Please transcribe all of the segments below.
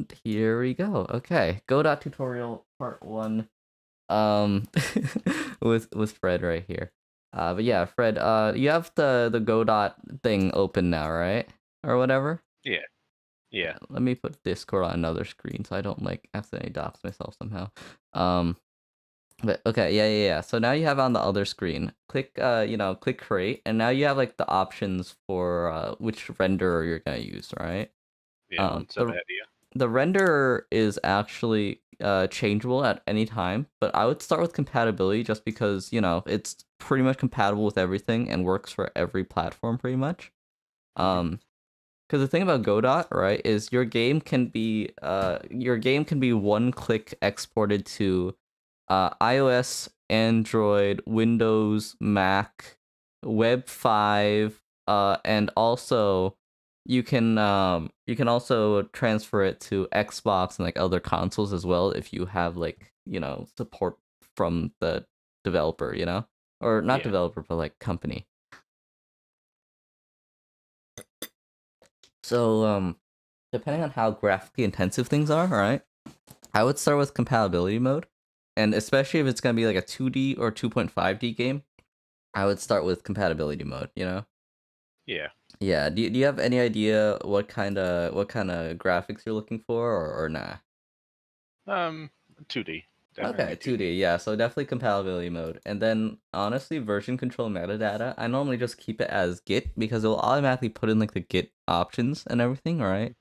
And here we go. Okay, Godot tutorial part 1. Um, with Fred right here. But yeah, Fred. You have the Godot thing open now, right? Or whatever. Yeah, yeah. Let me put Discord on another screen so I don't like accidentally dox myself somehow. Um, but okay, yeah. So now you have on the other screen. Click, click create, and now you have like the options for which renderer you're gonna use, right? Yeah, Um, once I've the had you. the renderer is actually changeable at any time, but I would start with compatibility just because, it's pretty much compatible with everything and works for every platform pretty much. Hmm. Because the thing about Godot, right, is your game can be one click exported to iOS, Android, Windows, Mac, Web 5, and also you can also transfer it to Xbox and like other consoles as well if you have like, support from the developer, or not Yeah. developer but like company. So depending on how graphically intensive things are, right? I would start with compatibility mode. And especially if it's going to be like a 2D or 2.5D game, I would start with compatibility mode. Yeah. Yeah, do you have any idea what kind of graphics you're looking for or nah? Um, 2D. Okay, Definitely 2D. 2D, yeah, so definitely compatibility mode. And then honestly, version control metadata, I normally just keep it as Git because it will automatically put in like the Git options and everything, right?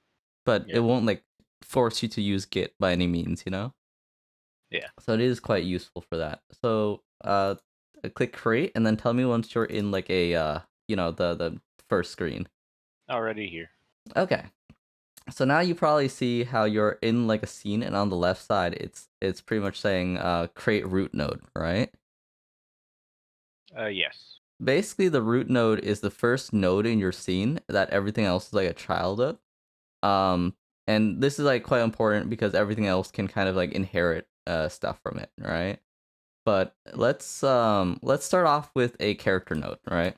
But it Yeah. won't like force you to use Git by any means. Yeah. So it is quite useful for that. So click create and then tell me once you're in like a the first screen. Already here. Okay. So now you probably see how you're in like a scene and on the left side it's pretty much saying create root node, right? Yes. Basically the root node is the first node in your scene that everything else is like a child of. Um and this is like quite important because everything else can kind of like inherit stuff from it, right? But let's start off with a character node, right?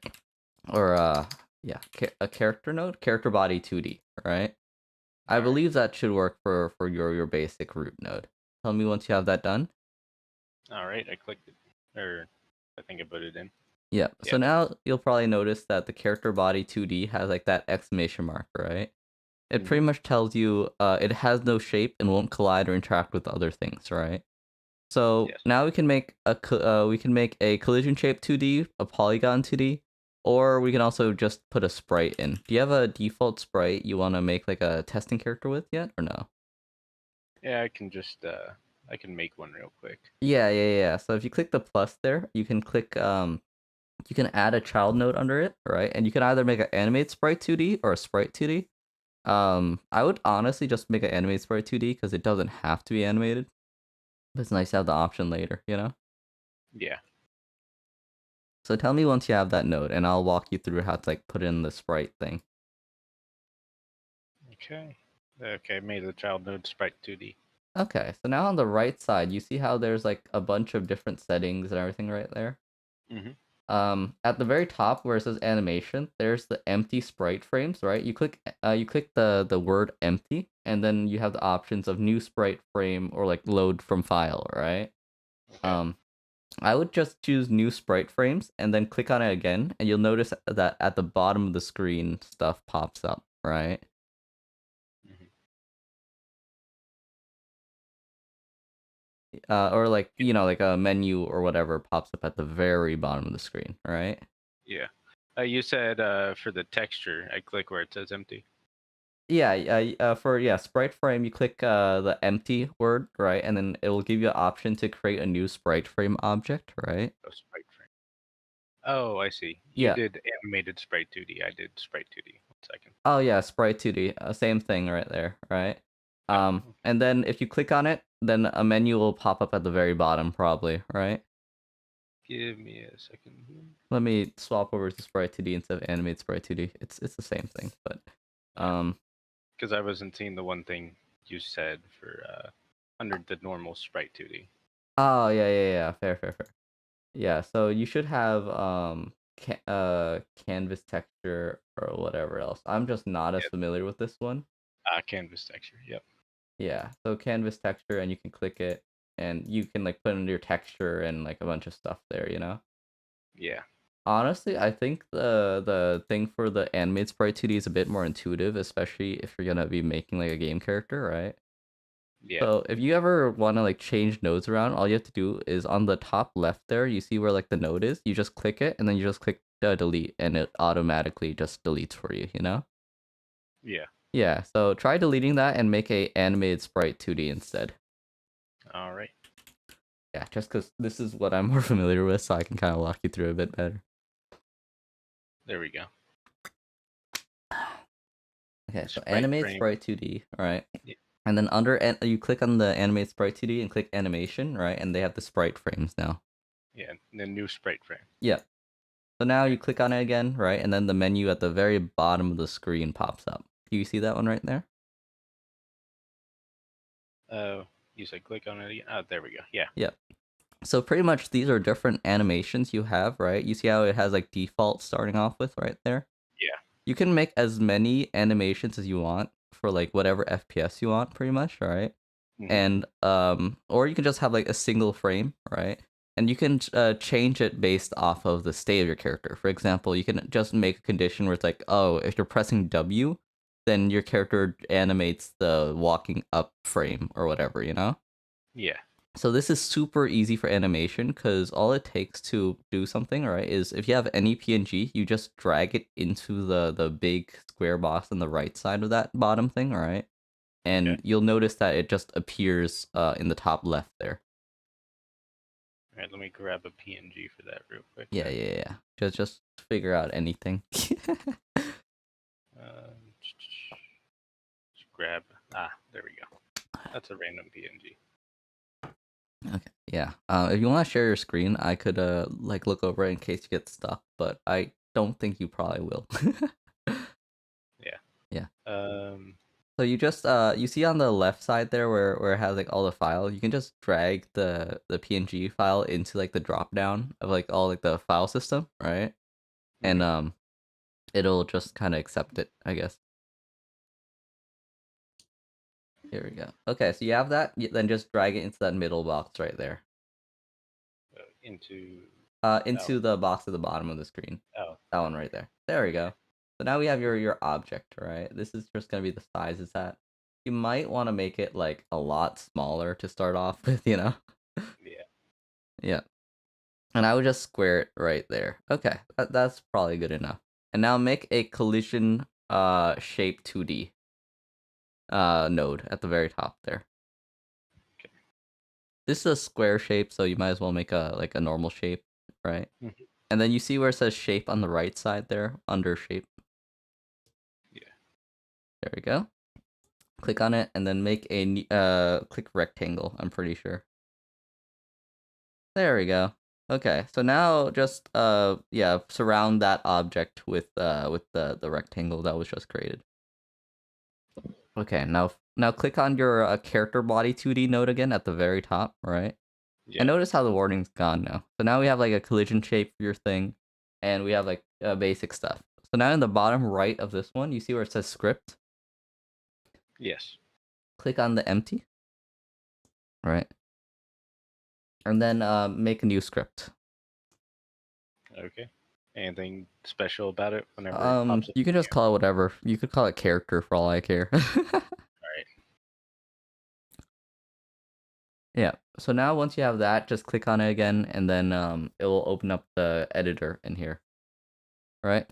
Or yeah, a character node, character body 2D, right? I All right. believe that should work for your basic root node. Tell me once you have that done. All right. I clicked it, or I think I put it in. Yeah. So Yep. now you'll probably notice that the character body 2D has like that exclamation mark, right? It pretty Hmm. much tells you it has no shape and won't collide or interact with other things, right? So Yes. now we can make a collision shape 2D, a polygon 2D, or we can also just put a sprite in. Do you have a default sprite you want to make like a testing character with yet, or no? Yeah. I can make one real quick. Yeah. So if you click the plus there, you can add a child node under it, right? And you can either make an animate sprite 2D or a sprite 2D. I would honestly just make an animate sprite 2D because it doesn't have to be animated. But it's nice to have the option later. Yeah. So tell me once you have that node, and I'll walk you through how to like put in the sprite thing. Okay. Okay. Made the child node sprite 2D. Okay, so now on the right side, you see how there's like a bunch of different settings and everything right there. Hmm. At the very top where it says animation, there's the empty sprite frames, right? You click the word empty, and then you have the options of new sprite frame or like load from file, right? Okay. Um, I would just choose new sprite frames and then click on it again, and you'll notice that at the bottom of the screen stuff pops up, right? Hmm. Or like like a menu or whatever pops up at the very bottom of the screen, right? Yeah. You said for the texture, I click where it says empty. For sprite frame, you click the empty word, right, and then it will give you an option to create a new sprite frame object, right? Oh, sprite frame. Oh, I see. You Yeah. did animated sprite 2D. I did sprite 2D. 1 second. Oh yeah, sprite 2D, same thing right there, right? Oh, And then if you click on it, then a menu will pop up at the very bottom, probably, right? give me a second here. Let me swap over to sprite 2D instead of animate sprite 2D. It's the same thing, but Yeah, um, because I wasn't seeing the one thing you said for under the normal sprite 2D. oh yeah, fair. Yeah, so you should have canvas texture or whatever else. I'm just not as Yep. familiar with this one. Canvas texture. Yep. Yeah, so canvas texture, and you can click it, and you can like put in your texture and like a bunch of stuff there, you know? Yeah. Honestly, I think the thing for the animated sprite 2D is a bit more intuitive, especially if you're gonna be making like a game character, right? Yeah. So if you ever want to like change nodes around, all you have to do is on the top left there, you see where like the node is. You just click it, and then you just click delete, and it automatically just deletes for you. You know? Yeah. Yeah. So try deleting that and make a animated sprite 2D instead. All right. Yeah, just because this is what I'm more familiar with, so I can kind of walk you through a bit better. There we go. Okay, so Sprite animate frame. sprite 2D, all right? Yeah. And then you click on the animate sprite 2D and click animation, right? And they have the sprite frames now. Yeah. And then new sprite frame. Yeah. So now you click on it again, right? And then the menu at the very bottom of the screen pops up. Do you see that one right there? You said click on it again. Oh, there we go. Yeah. Yeah. So pretty much these are different animations you have, right? You see how it has like default starting off with right there? Yeah. You can make as many animations as you want for like whatever FPS you want, pretty much, right? Hmm. And or you can just have like a single frame, right? And you can change it based off of the state of your character. For example, you can just make a condition where it's like, oh, if you're pressing W, then your character animates the walking up frame or whatever, you know? Yeah. So this is super easy for animation because all it takes to do something, right, is if you have any PNG, you just drag it into the big square box on the right side of that bottom thing, all right? Okay. And you'll notice that it just appears in the top left there. All right. Let me grab a PNG for that real quick. Yeah, Then. yeah, yeah. Just figure out anything. Just grab. Ah, there we go. That's a random PNG. Okay. Yeah. If you want to share your screen, I could like look over it in case you get stuck, but I don't think you probably will. Yeah. Yeah. Um. So you just you see on the left side there where it has like all the files, you can just drag the PNG file into like the drop down of like all like the file system, right? And Mhm. it'll just kind of accept it, I guess. Here we go. Okay, so you have that, then just drag it into that middle box right there. Into. Oh. Into the box at the bottom of the screen. Oh. That one right there. There we go. So now we have your object, right? This is just gonna be the size it's at. You might want to make it like a lot smaller to start off with, you know? Yeah. Yeah. And I would just square it right there. Okay, that's probably good enough. And now make a collision shape 2D node at the very top there. Okay. This is a square shape, so you might as well make a like a normal shape, right? Mhm. And then you see where it says shape on the right side there, under shape. Yeah. There we go. Click on it and then make a click rectangle, I'm pretty sure. There we go. Okay, so now just yeah, surround that object with the rectangle that was just created. Okay, now click on your character body 2D node again at the very top, right? And Yeah. notice how the wording's gone now. So now we have like a collision shape for your thing, and we have like basic stuff. So now in the bottom right of this one, you see where it says script. Yes. Click on the empty, right? And then make a new script. Okay. Anything special about it whenever it pops up? You can just call it whatever. You could call it character for all I care. All right. Yeah. So now once you have that, just click on it again, and then it will open up the editor in here. Right?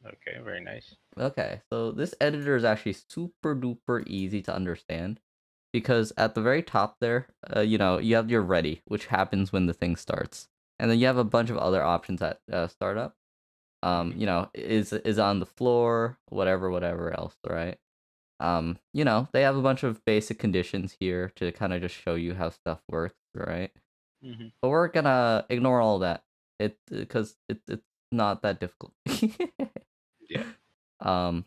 Okay. Very nice. Okay. So this editor is actually super duper easy to understand because at the very top there, you know, you have your ready, which happens when the thing starts, and then you have a bunch of other options at startup. Hmm. You know, is on the floor, whatever else, right? You know, they have a bunch of basic conditions here to kind of just show you how stuff works, right? Hmm. But we're gonna ignore all that. Because it's not that difficult. Yeah. um,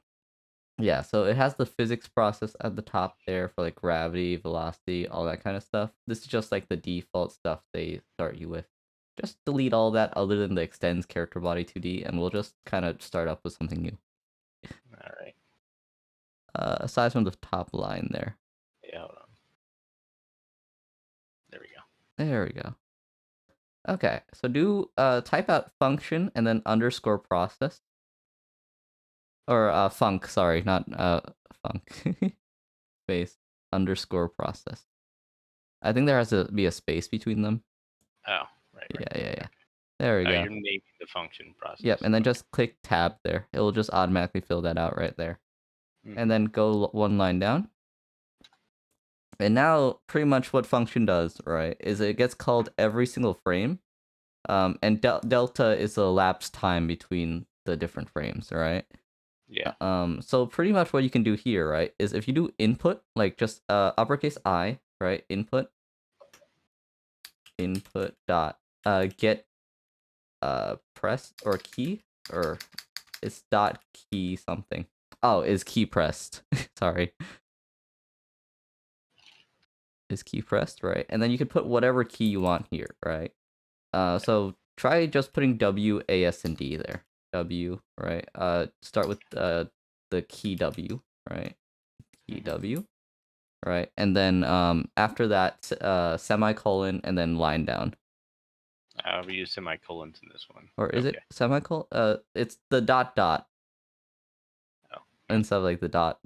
yeah. So it has the physics process at the top there for like gravity, velocity, all that kind of stuff. This is just like the default stuff they start you with. Just delete all that other than the extends character body 2D, and we'll just kind of start up with something new. All right. Aside from the top line there. Yeah. Hold on. There we go. Okay, so do type out function and then underscore process. Or func, sorry, not func. Space underscore process. I think there has to be a space between them. Oh, right. Yeah. Okay. There we Oh, go. you're naming the function process. Yep, and then Okay. just click tab there. It will just automatically fill that out right there. And then go one line down. And now pretty much what function does, right, is it gets called every single frame. And delta is the elapsed time between the different frames, right? Yeah. So pretty much what you can do here, right, is if you do input, like just uppercase I, right, input dot get press or key, or it's dot key something. Oh, is key pressed. Sorry. Is key pressed, right? And then you can put whatever key you want here, right? So try just putting W, A, S, and D there. W, right? Start with the key W, right? Key W, right? And then after that, semicolon, and then line down. We use semicolons in this one. Or is it semicolon? It's the dot dot. Oh. Instead of like the dot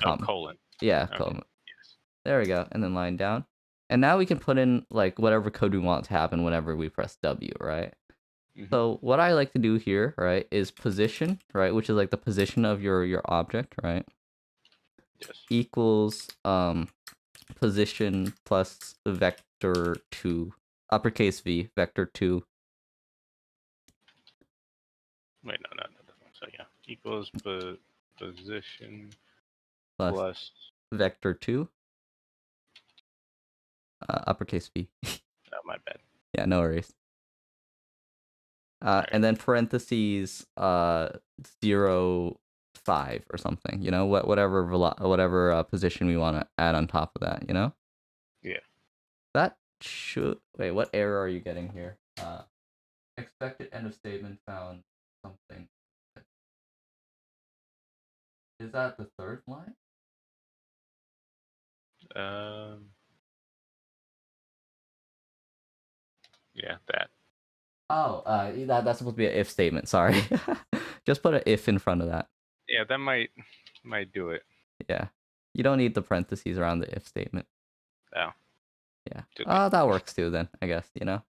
colon. Yeah, Okay. colon. Yes. There we go, and then line down. And now we can put in like whatever code we want to happen whenever we press W, right? So what I like to do here, right, is position, right, which is like the position of your object, right? Yes. Equals position plus vector 2, uppercase V, vector 2. Wait, no. So yeah, equals position plus vector 2, uppercase V. Oh, my bad. Yeah, no worries. And then parentheses 0, 5 or something, you know, whatever position we want to add on top of that, you know? Yeah. That should... Wait, what error are you getting here? Expected end of statement found something. Is that the third line? Yeah, that. Oh, that's supposed to be an if statement. Sorry. Just put an if in front of that. Yeah, that might do it. Yeah. You don't need the parentheses around the if statement. Oh. Yeah. Okay. Oh, that works too then, I guess, you know?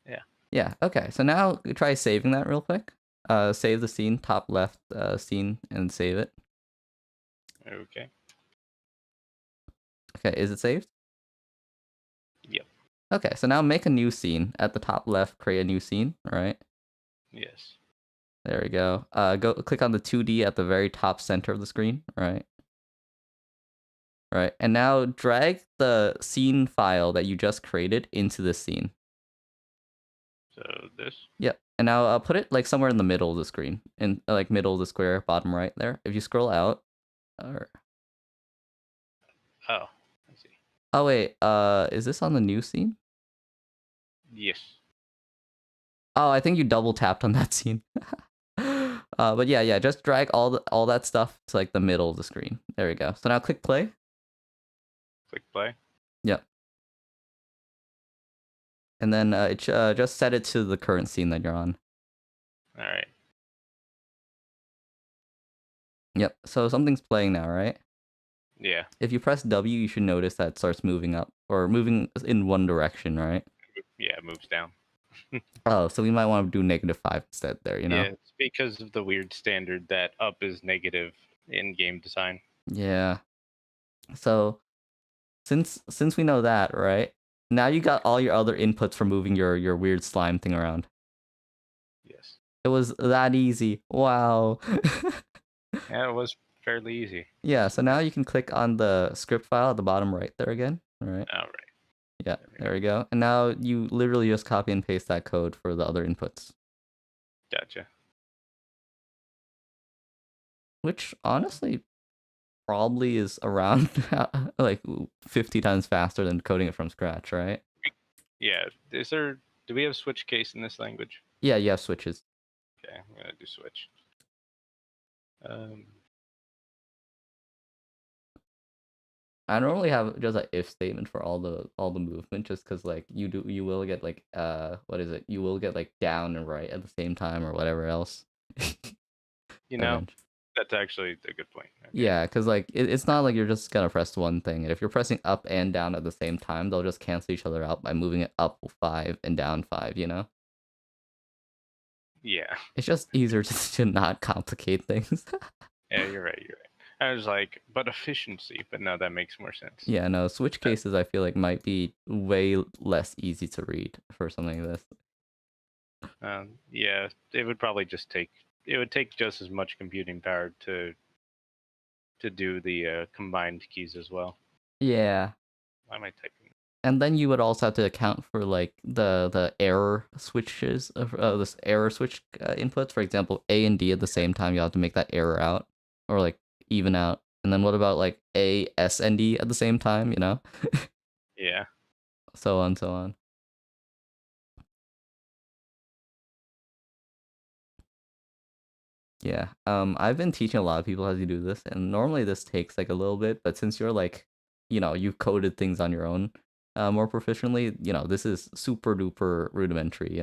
Yeah. Yeah, okay. So now try saving that real quick. Save the scene, top left scene, and save it. Okay. Okay, is it saved? Yep. Okay, so now make a new scene. At the top left, create a new scene, right? Yes. There we go. Go click on the 2D at the very top center of the screen, right? Right, and now drag the scene file that you just created into this scene. So this? Yep, and now put it like somewhere in the middle of the screen, in like middle of the square, bottom right there. If you scroll out, or... Oh, I see. Oh wait, is this on the new scene? Yes. Oh, I think you double tapped on that scene. But yeah, just drag all that stuff to like the middle of the screen. There we go. So now click play. Click play. Yep. And then just set it to the current scene that you're on. All right. Yep. So something's playing now, right? Yeah. If you press W, you should notice that it starts moving up or moving in one direction, right? Yeah, it moves down. Oh, so we might want to do -5 instead there, you know? Yeah, it's because of the weird standard that up is negative in game design. Yeah. So since we know that, right? Now you got all your other inputs for moving your weird slime thing around. Yes. It was that easy. Wow. Yeah, it was fairly easy. Yeah, so now you can click on the script file at the bottom right there again. All right. All right. Yeah, there we go. And now you literally just copy and paste that code for the other inputs. Gotcha. Which honestly probably is around like 50 times faster than coding it from scratch, right? Yeah. Do we have switch case in this language? Yeah, you have switches. Okay, I'm gonna do switch. I normally have just an if statement for all the movement, just because like you will get like what is it? You will get like down and right at the same time or whatever else. You know, Eventually. that's actually a good point. Okay. Yeah, because like it's not like you're just gonna press one thing. And if you're pressing up and down at the same time, they'll just cancel each other out by moving it up 5 and down 5. You know, Yeah. it's just easier to not complicate things. Yeah, you're right. You're right. I was like, but efficiency. But no, that makes more sense. Yeah, no, switch cases I feel like might be way less easy to read for something like this. Yeah, it would probably just take. It would take just as much computing power to do the combined keys as well. Yeah. Why am I typing? And then you would also have to account for like the error switches of this error switch inputs. For example, A and D at the same time, you have to make that error out or like even out. And then what about like A, S, and D at the same time? You know, Yeah. so on, so on. Yeah. I've been teaching a lot of people how to do this, and normally this takes like a little bit, but since you're like, you've coded things on your own, more proficiently, this is super duper rudimentary.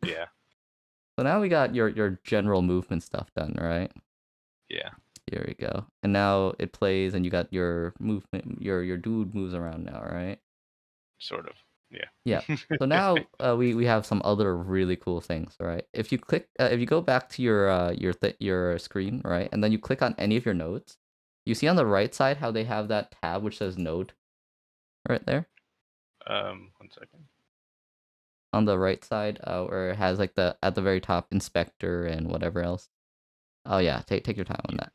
Yeah. So now we got your general movement stuff done, right? Yeah. Here we go. And now it plays, and you got your movement. Your dude moves around now, right? Sort of. Yeah. Yeah. So now we have some other really cool things, right? If you go back to your screen, right, and then you click on any of your nodes, you see on the right side how they have that tab which says node right there One second. on the right side, where it has like the at the very top inspector and whatever else. Oh yeah, take your time on that.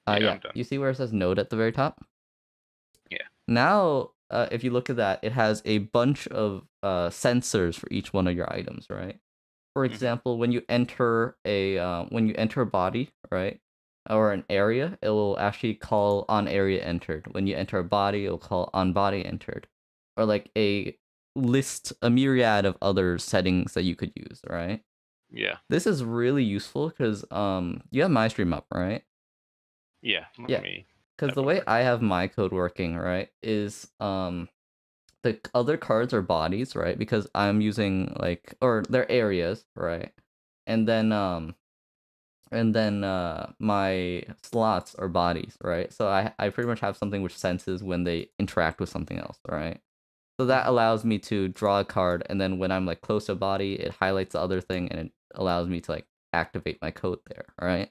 Yeah, Yeah, I'm done. you see where it says node at the very top? Yeah. Now, if you look at that, it has a bunch of sensors for each one of your items, right? For Hmm. example, when you enter a body, right, or an area, it will actually call on area entered. When you enter a body, it will call on body entered, or like a myriad of other settings that you could use, right? Yeah. This is really useful because you have my stream up, right? Yeah. Let Yeah, me because type the over way it. I have my code working, right, is the other cards are bodies, right? Because I'm using like or they're areas, right? And then my slots are bodies, right? So I pretty much have something which senses when they interact with something else, right? So that Hmm. allows me to draw a card, and then when I'm like close to a body, it highlights the other thing and it allows me to like activate my code there, right?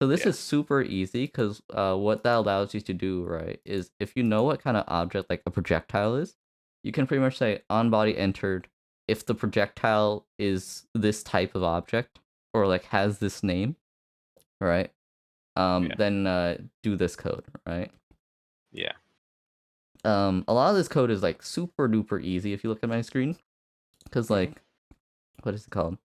So this Yeah. is super easy because what that allows you to do, right, is if you know what kind of object like a projectile is, you can pretty much say on body entered if the projectile is this type of object or like has this name, right? Yeah. Then do this code, right? Yeah. A lot of this code is like super duper easy if you look at my screen, because Hmm. like what is it called?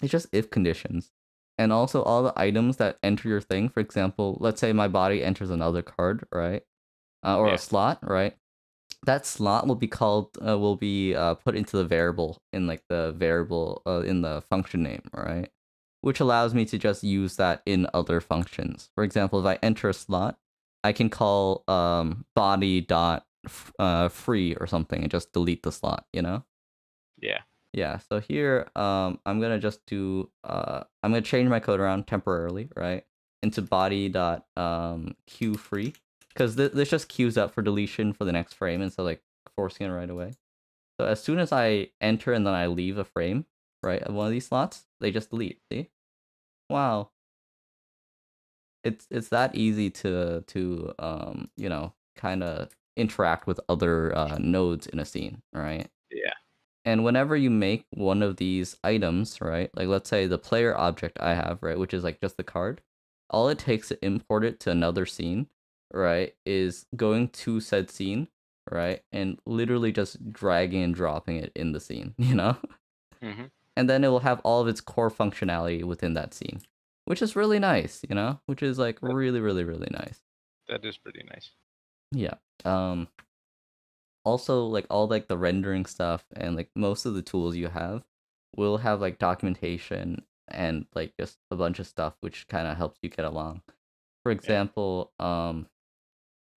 It's just if conditions. And also all the items that enter your thing, for example, let's say my body enters another card, right? Or a Yeah. slot, right? That slot will be put into the variable in like the variable in the function name, right? Which allows me to just use that in other functions. For example, if I enter a slot, I can call body dot free or something and just delete the slot, you know? Yeah. Yeah, so here I'm gonna just do I'm gonna change my code around temporarily, right? Into body dot queue free. Because this just queues up for deletion for the next frame instead of like forcing it right away. So as soon as I enter and then I leave a frame, right, of one of these slots, they just delete. See? Wow. It's that easy to kind of interact with other nodes in a scene, right? Yeah. And whenever you make one of these items, right? Like let's say the player object I have, right, which is like just the card, all it takes to import it to another scene, right, is going to said scene, right, and literally just dragging and dropping it in the scene, you know? Hmm. And then it will have all of its core functionality within that scene, which is really nice, which is like That really, really, really nice. that is pretty nice. Yeah. Um Also like all like the rendering stuff and like most of the tools you have will have like documentation and like just a bunch of stuff which kind of helps you get along. For Yeah. example,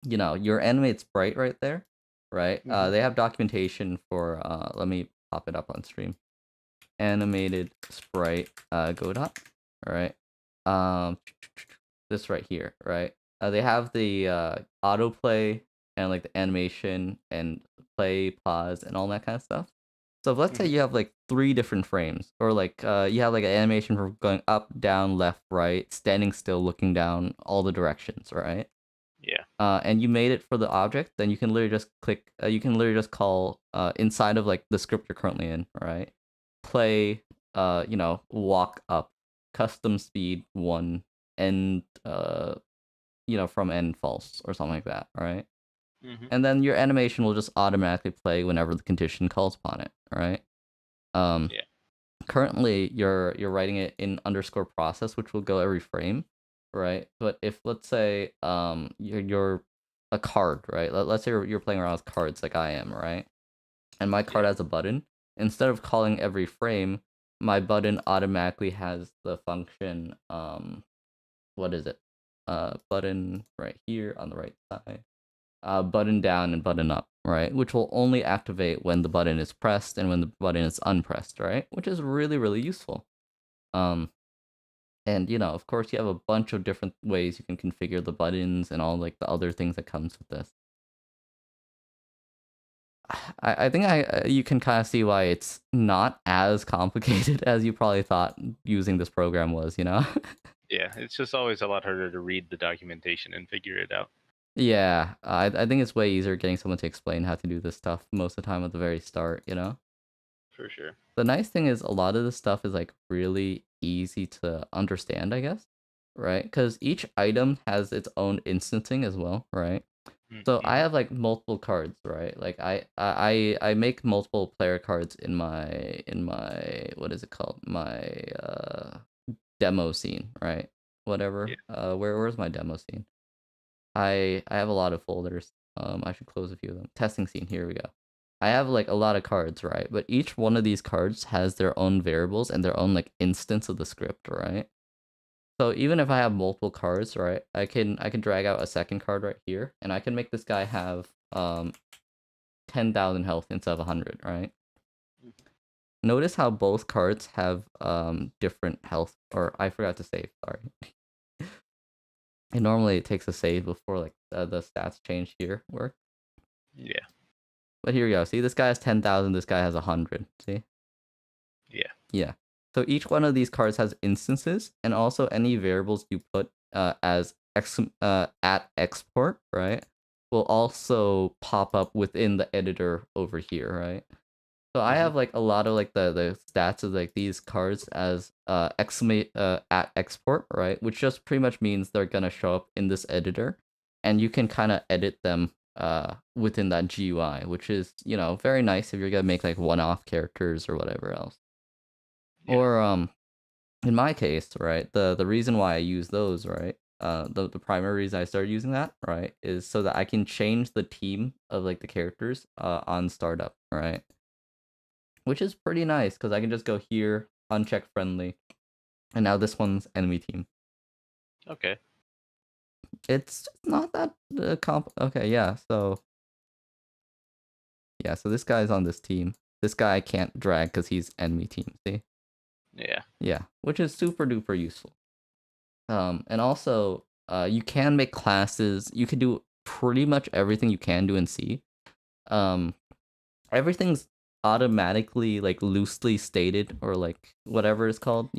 your animate sprite right there, right? Hmm. They have documentation for let me pop it up on stream. Animated sprite Godot, all right? Um, this right here, right? They have the autoplay and like the animation and play, pause, and all that kind of stuff. So if let's say Hmm. you have like 3 different frames, or like you have like an animation for going up, down, left, right, standing still, looking down, all the directions, right? Yeah. And you made it for the object, then you can literally just click. You can literally just call inside of like the script you're currently in, right? Play, walk up, custom speed 1, and from end false or something like that, right? Hmm. And then your animation will just automatically play whenever the condition calls upon it, right? Um, Yeah. Currently you're writing it in underscore process, which will go every frame, right? But if let's say you're a card, right? Let's say you're playing around with cards like I am, right? And my card Yeah. has a button. Instead of calling every frame, my button automatically has the function what is it? Button right here on the right side, button down and button up, right? Which will only activate when the button is pressed and when the button is unpressed, right? Which is really, really useful. Um, and of course, you have a bunch of different ways you can configure the buttons and all like the other things that comes with this. I think you can kind of see why it's not as complicated as you probably thought using this program was, you know? Yeah. It's just always a lot harder to read the documentation and figure it out. Yeah, I think it's way easier getting someone to explain how to do this stuff most of the time at the very start, you know? For sure. The nice thing is a lot of this stuff is like really easy to understand, I guess, right? Because each item has its own instancing as well, right? So I Hmm. have like multiple cards, right? Like I make multiple player cards in my what is it called? My demo scene, right? Yeah. Whatever. Where's my demo scene? I have a lot of folders. I should close a few of them. Testing scene. Here we go. I have like a lot of cards, right? But each one of these cards has their own variables and their own like instance of the script, right? So even if I have multiple cards, right, I can drag out a second card right here, and I can make this guy have 10,000 health instead of 100, right? Mhm. Notice how both cards have different health, or I forgot to save. Sorry. And normally it takes a save before like the stats change here work. Yeah. But here we go. See, this guy has 10,000. This guy has 100. See? Yeah. Yeah. So each one of these cards has instances, and also any variables you put as at export, right, will also pop up within the editor over here, right? So I Hmm. have like a lot of like the stats of like these cards as exclamate at export, right? Which just pretty much means they're gonna show up in this editor, and you can kind of edit them within that GUI, which is very nice if you're gonna make like one-off characters or whatever else. Yeah. Or in my case, right, the reason why I use those, right, the primary reason I started using that, right, is so that I can change the team of like the characters on startup, right, which is pretty nice because I can just go here, uncheck friendly, and now this one's enemy team. Okay. It's just not that Okay, so this guy's on this team. This guy I can't drag because he's enemy team. See, Yeah. yeah, which is super duper useful. And also, you can make classes. You can do pretty much everything you can do in C. Um, Everything's automatically like loosely stated or like whatever it's called.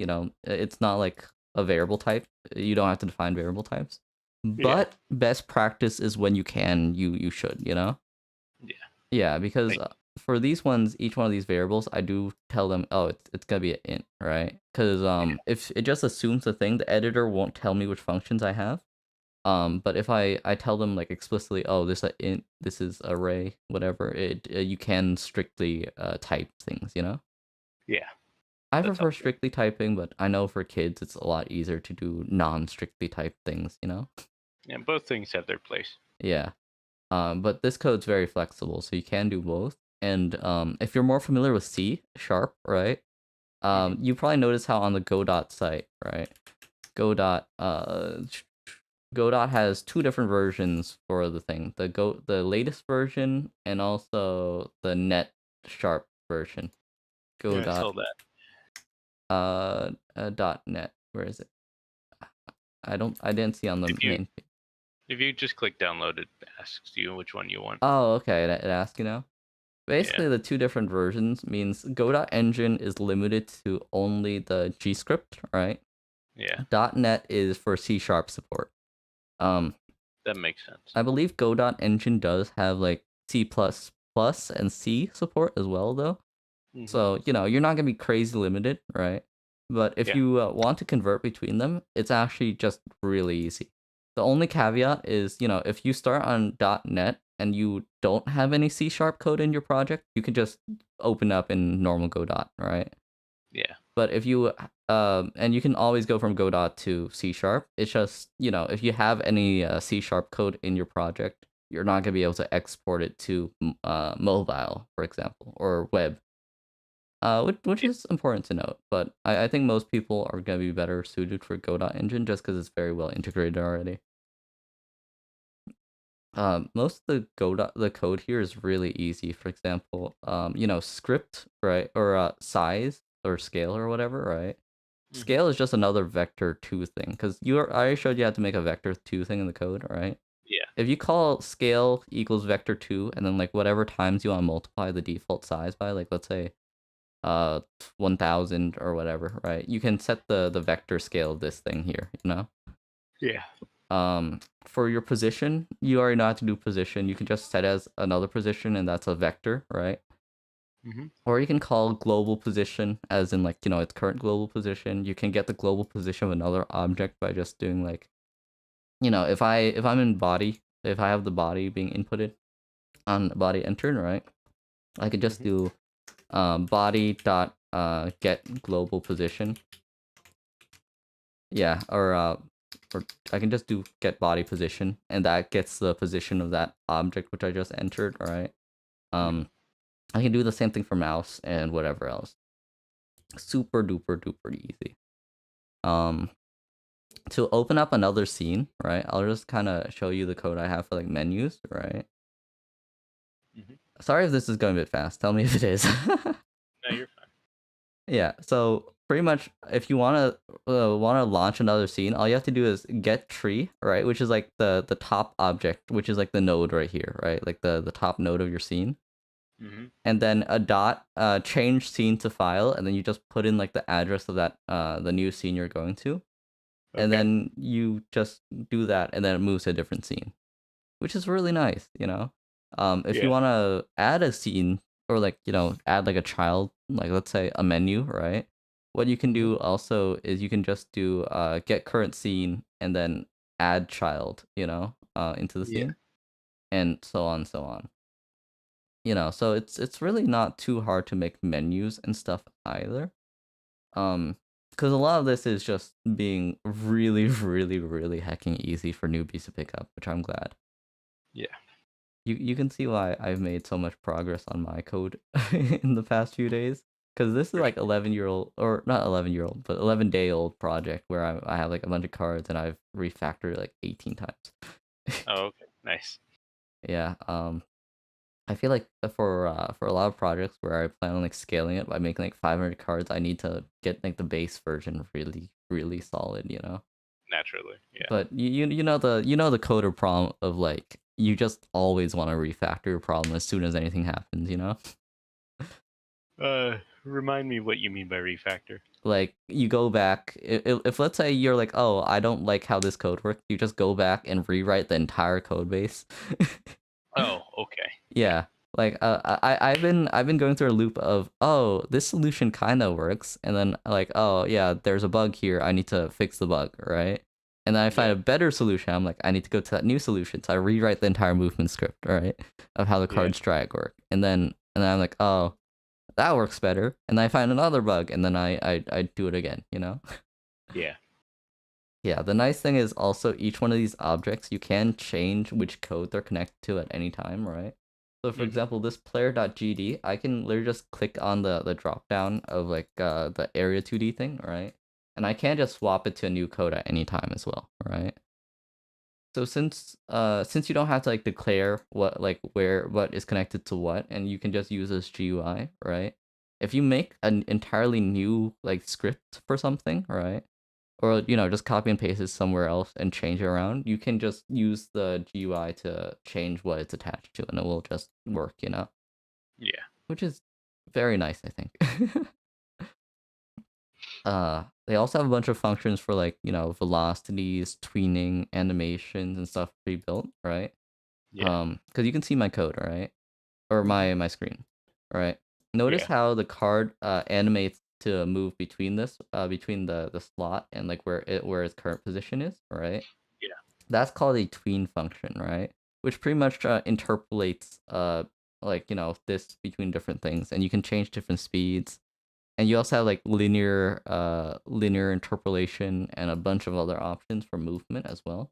It's not like a variable type. You don't have to define variable types. Yeah. But best practice is when you can, you should. Yeah. Yeah, because Like. for these ones, each one of these variables, I do tell them, oh, it's gonna be an int, right? Because Yeah. if it just assumes a thing, the editor won't tell me which functions I have. But if I tell them like explicitly, oh, this a int, this is array, whatever, you can strictly type things. Yeah. I That's prefer helpful. strictly typing, but I know for kids it's a lot easier to do non-strictly typed things. Yeah. Both things have their place. Yeah. But this code's very flexible, so you can do both. And if you're more familiar with C sharp, right? Hmm. You probably notice how on the Godot site, right? Godot, Godot has two different versions for the thing. The latest version and also the net sharp version. Yeah, I Godot saw that. .net. Where is it? I didn't see on the If you main page. if you just click download, it asks you which one you want. Oh, okay. It asks you now. Yeah, Basically, the two different versions means Godot engine is limited to only the G script, right? yeah, .net is for C sharp support. Um, that makes sense. I believe Godot engine does have like C++ and C support as well, though. Hmm. So, you're not going to be crazy limited, right? But if Yeah, you want to convert between them, it's actually just really easy. The only caveat is, if you start on .NET and you don't have any C sharp code in your project, you can just open up in normal Godot, right? yeah, But if you and you can always go from Godot to C sharp. It's just, if you have any C sharp code in your project, you're not going to be able to export it to mobile, for example, or web. Which yeah. is important to note, but I think most people are going to be better suited for Godot engine just because it's very well integrated already. Most of the code here is really easy. For example, script, right, or size or scale or whatever, right? Hmm. Scale is just another vector two thing because I already showed you how to make a vector two thing in the code, right? Yeah, If you call scale equals vector two and then like whatever times you want to multiply the default size by, like let's say 1000 or whatever, right? You can set the vector scale of this thing here, yeah. For your position, you already know how to do position. You can just set as another position and that's a vector, right? Hmm. Or you can call global position as in like, its current global position. You can get the global position of another object by just doing like, if I'm in body, if I have the body being inputted on body entered, right? I could just Hmm. do body dot get global position. Yeah, or I can just do get body position, and that gets the position of that object which I just entered. All right. Hmm. Um, I can do the same thing for mouse and whatever else. Super duper duper easy. Um, to open up another scene, right? I'll just kind of show you the code I have for like menus, right? Hmm. Sorry if this is going a bit fast. Tell me if it is. No, you're fine. Yeah, so pretty much if you want to launch another scene, all you have to do is get tree, right? Which is like the top object, which is like the node right here, right? Like the top node of your scene. Hmm. And then a dot change scene to file, and then you just put in like the address of that the new scene you're going to. And Okay. then you just do that and then it moves to a different scene, which is really nice. If you Yeah. want to add a scene or like add like a child, like let's say a menu, right? What you can Hmm. do also is you can just do get current scene and then add child, into the Yeah. scene, and so on, so on. So it's really not too hard to make menus and stuff either. Um, because a lot of this is just being really, really, really hecking easy for newbies to pick up, which I'm glad. Yeah. You can see why I've made so much progress on my code in the past few days. Because this is For like sure. 11-year-old, or not 11-year-old, but 11-day-old project where I have like a bunch of cards and I've refactored like 18 times. Oh, okay. Nice. Yeah. I feel like for a lot of projects where I plan on like scaling it by making like 500 cards, I need to get like the base version really, really solid. Naturally. Yeah. But you know the coder problem of like you just always want to refactor your problem as soon as anything happens. Remind me what you mean by refactor. Like you go back if let's say you're like, oh, I don't like how this code works, you just go back and rewrite the entire code base. Oh, okay. Yeah. Yeah. Like I've been going through a loop of, oh, this solution kind of works, and then like, oh yeah, there's a bug here, I need to fix the bug, right? And then I find Yeah. a better solution, I'm like, I need to go to that new solution, so I rewrite the entire movement script, right, of how the Yeah. cards drag work, and then I'm like, oh, that works better, and then I find another bug, and then I do it again. Yeah. Yeah, the nice thing is also each one of these objects, you can change which code they're connected to at any time, right? So for Hmm. example, this player.gd, I can literally just click on the drop down of like the area 2D thing, right? And I can just swap it to a new code at any time as well, right? So since you don't have to like declare what is connected to what, and you can just use this GUI, right? If you make an entirely new like script for something, right? Or just copy and paste it somewhere else and change it around, you can just use the GUI to change what it's attached to, and it will just work, Yeah. which is very nice, I think. They also have a bunch of functions for like velocities, tweening, animations, and stuff pre-built, right? Yeah. Because you can see my code, all right, or Hmm. my screen, all right. Notice Yeah. how the card animates to move between between the slot and like where its current position is, right? Yeah. That's called a tween function, right? Which pretty much interpolates like this between different things, and you can change different speeds, and you also have like linear interpolation and a bunch of other options for movement as well.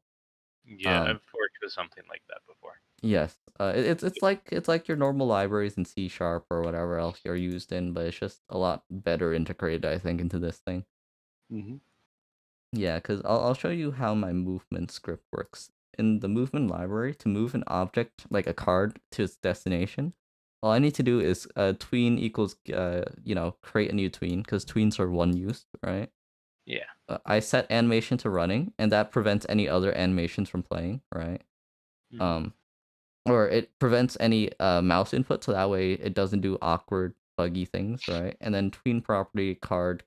Yeah. Um, I've worked with something like that before. yes, it's like your normal libraries in C sharp or whatever else you're used in, but it's just a lot better integrated, I think, into this thing. Hmm. Yeah, because I'll show you how my movement script works. In the movement library, to move an object like a card to its destination, all I need to do is tween equals create a new tween, because tweens are one use, right? Yeah. I set animation to running, and that prevents any other animations from playing, right? Hmm. Um, or it prevents any mouse input, so that way it doesn't do awkward, buggy things, right? And then tween property card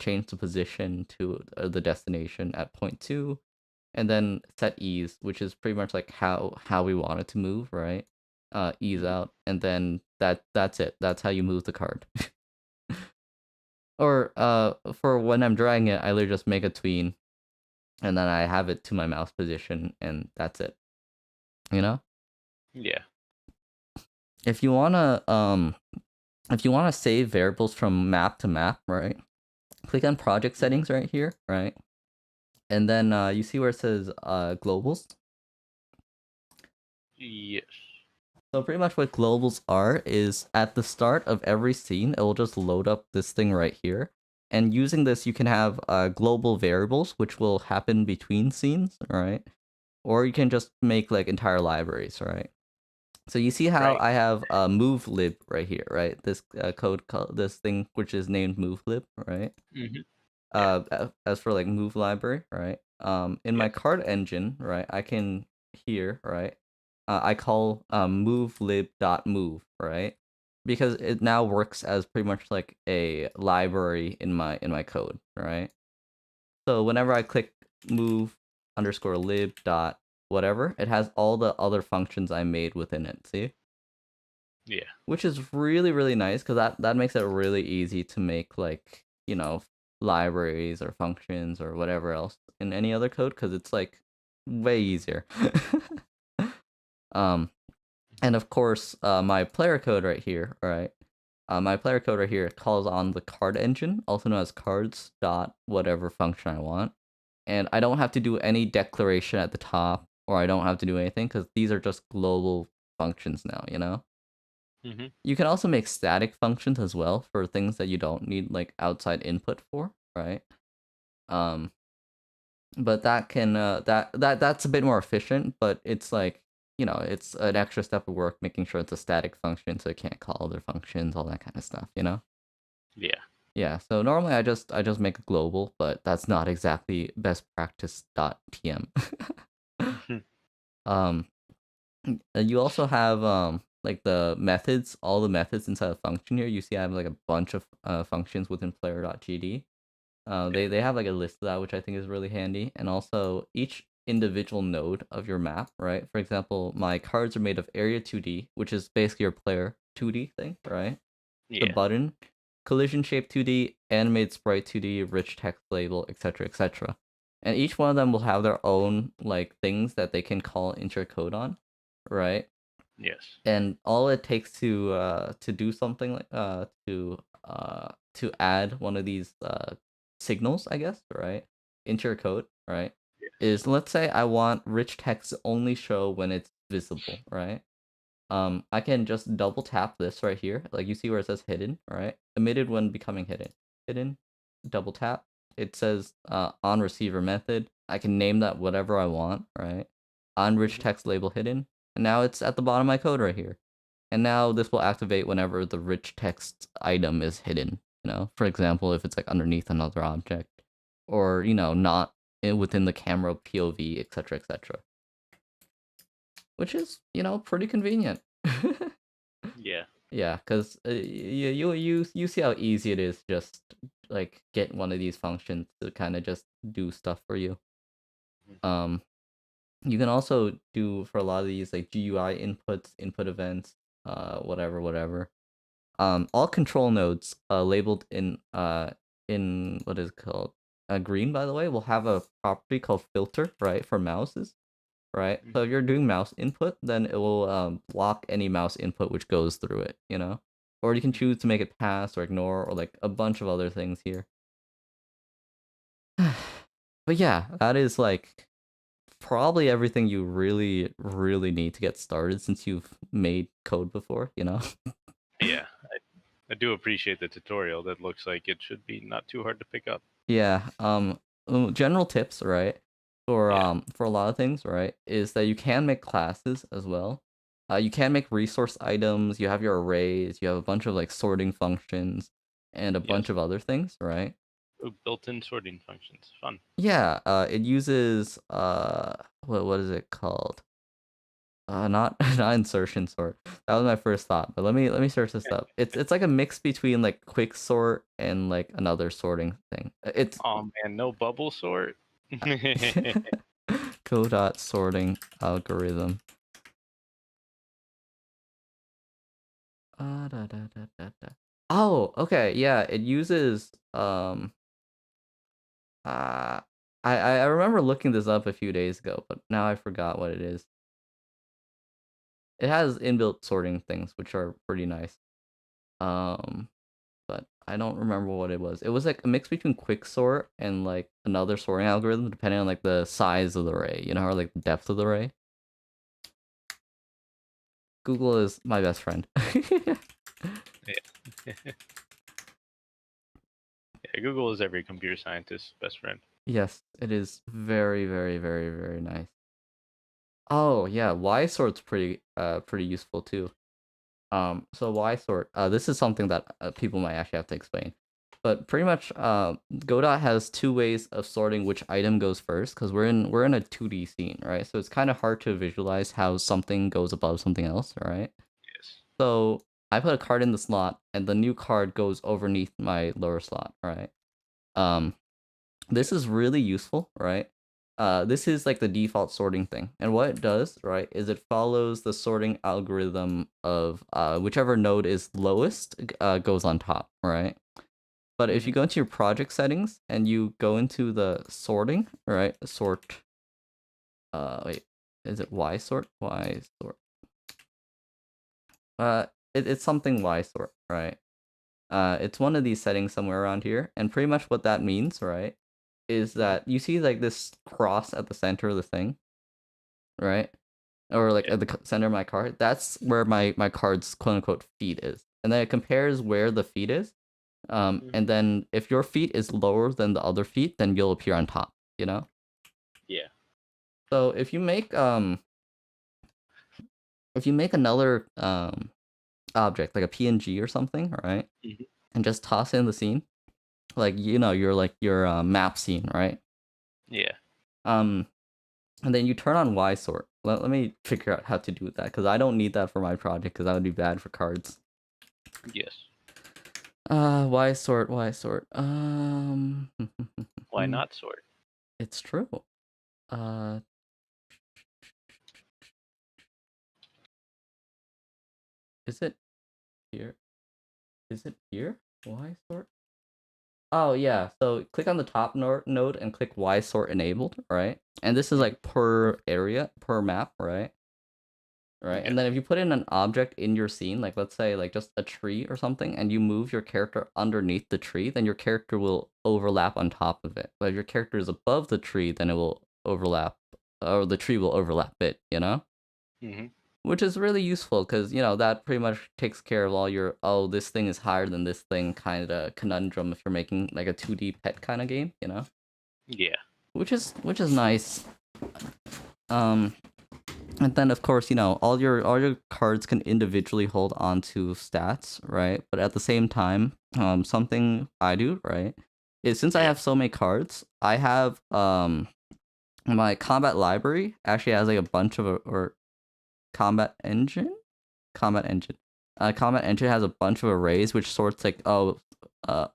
change the position to the destination at point two, and then set ease, which is pretty much like how we want it to move, right? Ease Hmm. out, and then that's it. That's how you move the card. Or for when I'm dragging it, I literally just make a tween, and then I have it to my mouse position, and that's it. You know, Yeah. if you wanna save variables from map to map, right? Click on project Hmm. settings right here, right? And then you see where it says globals. Yes. So pretty much what globals are is at the start of every scene, it will just load up this thing right here. And using this, you can have global variables, which will happen between scenes, right? Or you can just make like entire libraries, right? So you see how Right. I have move lib right here, right? This this thing which is named move lib, right? Hmm. Yeah. As for like move library, right? In my Yes. card engine, right, I can here, right, I call move lib dot move, right, because it now works as pretty much like a library in my code, right. So whenever I click move underscore lib dot whatever, it has all the other functions I made within it. See, Yeah. which is really really nice because that makes it really easy to make like libraries or functions or whatever else in any other code because it's like way easier. um and of course my player code right here, right, my player code right here calls on the card engine, also known as cards dot whatever function I want, and I don't have to do any declaration at the top, or I don't have to do anything because these are just global functions now. Hmm. You can also make static functions as well for things that you don't need like outside input for, right? Um, but that can that's a bit more efficient, but it's like it's an extra step of work making sure it's a static function so it can't call other functions, all that kind of stuff. Yeah. Yeah, so normally I just make a global, but that's not exactly best practice .tm. Hmm. um you also have like the methods, all the methods inside a function here. You see I have like a bunch of functions within player.gd. Yeah. They have like a list of that, which I think is really handy. And also each individual node of your map, right? For example, my cards are made of area 2D, which is basically your player 2D thing, right? The Yeah. button, collision shape 2D, animated sprite 2D, rich text label, etc., etc. And each one of them will have their own like things that they can call into your code on, right? Yes. And all it takes to do something like to add one of these signals, I guess, right, into your code, right, Yes. is let's say I want rich text to only show when it's visible, right. I can just double tap this right here, like you see where it says hidden, right, emitted when becoming hidden, double tap, it says on receiver method. I can name that whatever I want, right. unrich text label hidden, and now it's at the bottom of my code right here. And now this will activate whenever the rich text item is hidden. For example, if it's like underneath another object, or not within the camera POV, etc., etc. Which is pretty convenient. Yeah. Yeah, because you see how easy it is just like get one of these functions to kind of just do stuff for you. Um, you can also do for a lot of these like GUI inputs, input events, whatever. All control nodes labeled in what is it called green, by the way, will have a property called filter, right, for mouses, right? So if you're doing mouse input, then it will block any mouse input which goes through it, or you can choose to make it pass or ignore or like a bunch of other things here. But yeah, that is like probably everything you really need to get started since you've made code before. Yeah, I do appreciate the tutorial. That looks like it should be not too hard to pick up. Yeah. General tips, right? For a lot of things, right, is that you can make classes as well. You can make resource items. You have your arrays. You have a bunch of like sorting functions and a bunch of other things, right? Ooh, built-in sorting functions, fun. Yeah. It uses what is it called? Not not insertion sort. That was my first thought, but let me search this up. It's like a mix between like quick sort and like another sorting thing. It's Oh man, no bubble sort. Godot sorting algorithm. Da, da, da, da, da. Oh, okay, yeah. It uses uh I remember looking this up a few days ago, but now I forgot what it is. It has inbuilt sorting things, which are pretty nice. But I don't remember what it was. It was like a mix between quicksort and like another sorting algorithm, depending on like the size of the array, or like the depth of the array. Google is my best friend. Yeah. Yeah, Google is every computer scientist's best friend. Yes, it is very, very, very, very nice. Oh yeah, Y sort's pretty useful too. So Y sort, this is something that people might actually have to explain. But pretty much, Godot has two ways of sorting which item goes first, because we're in a 2D scene, right? So it's kind of hard to visualize how something goes above something else, right? Yes. So I put a card in the slot, and the new card goes underneath my lower slot, right? This is really useful, right? This is like the default sorting thing, and what it does, right, is it follows the sorting algorithm of whichever node is lowest goes on top, right? But if you go into your project settings and you go into the sorting, right? Sort. Wait, is it Y sort? Y sort. It's something Y sort, right? It's one of these settings somewhere around here, and pretty much what that means, right, is that you see like this cross at the center of the thing, right? Or like at the center of my card. That's where my card's quote unquote feet is, and then it compares where the feet is. And then if your feet is lower than the other feet, then you'll appear on top. Yeah. So if you make another object like a PNG or something, right, and just toss it in the scene, like your map scene, right? Yeah. And then you turn on Y sort. Let me figure out how to do that because I don't need that for my project because that would be bad for cards. Yes. Y sort. Why not sort? It's true. Is it here? Is it here? Y sort? Oh yeah, so click on the top node and click Y sort enabled, right? And this is like per area, per map, right? Right, and then if you put in an object in your scene, like let's say like just a tree or something, and you move your character underneath the tree, then your character will overlap on top of it. But if your character is above the tree, then it will overlap, or the tree will overlap it, Which is really useful because, that pretty much takes care of all your, oh, this thing is higher than this thing kind of conundrum if you're making like a 2D pet kind of game, Yeah. Which is nice. And then of course, all your cards can individually hold on to stats, right? But at the same time, something I do, right, is since I Yeah. have so many cards, I have my combat library actually has like a bunch of or combat engine, combat engine. Combat engine has a bunch of arrays which sorts like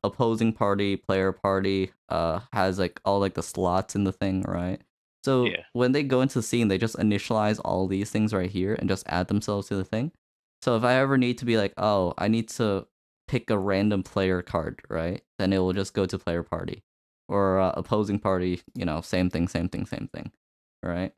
opposing party, player party, has like all like the slots in the thing, right? So Yeah. when they go into the scene, they just initialize all these things right here and just add themselves to the thing. So if I ever need to be like, oh, I need to pick a random player card, right? Then it will just go to player party, or opposing party. Same thing, same thing, same thing, right?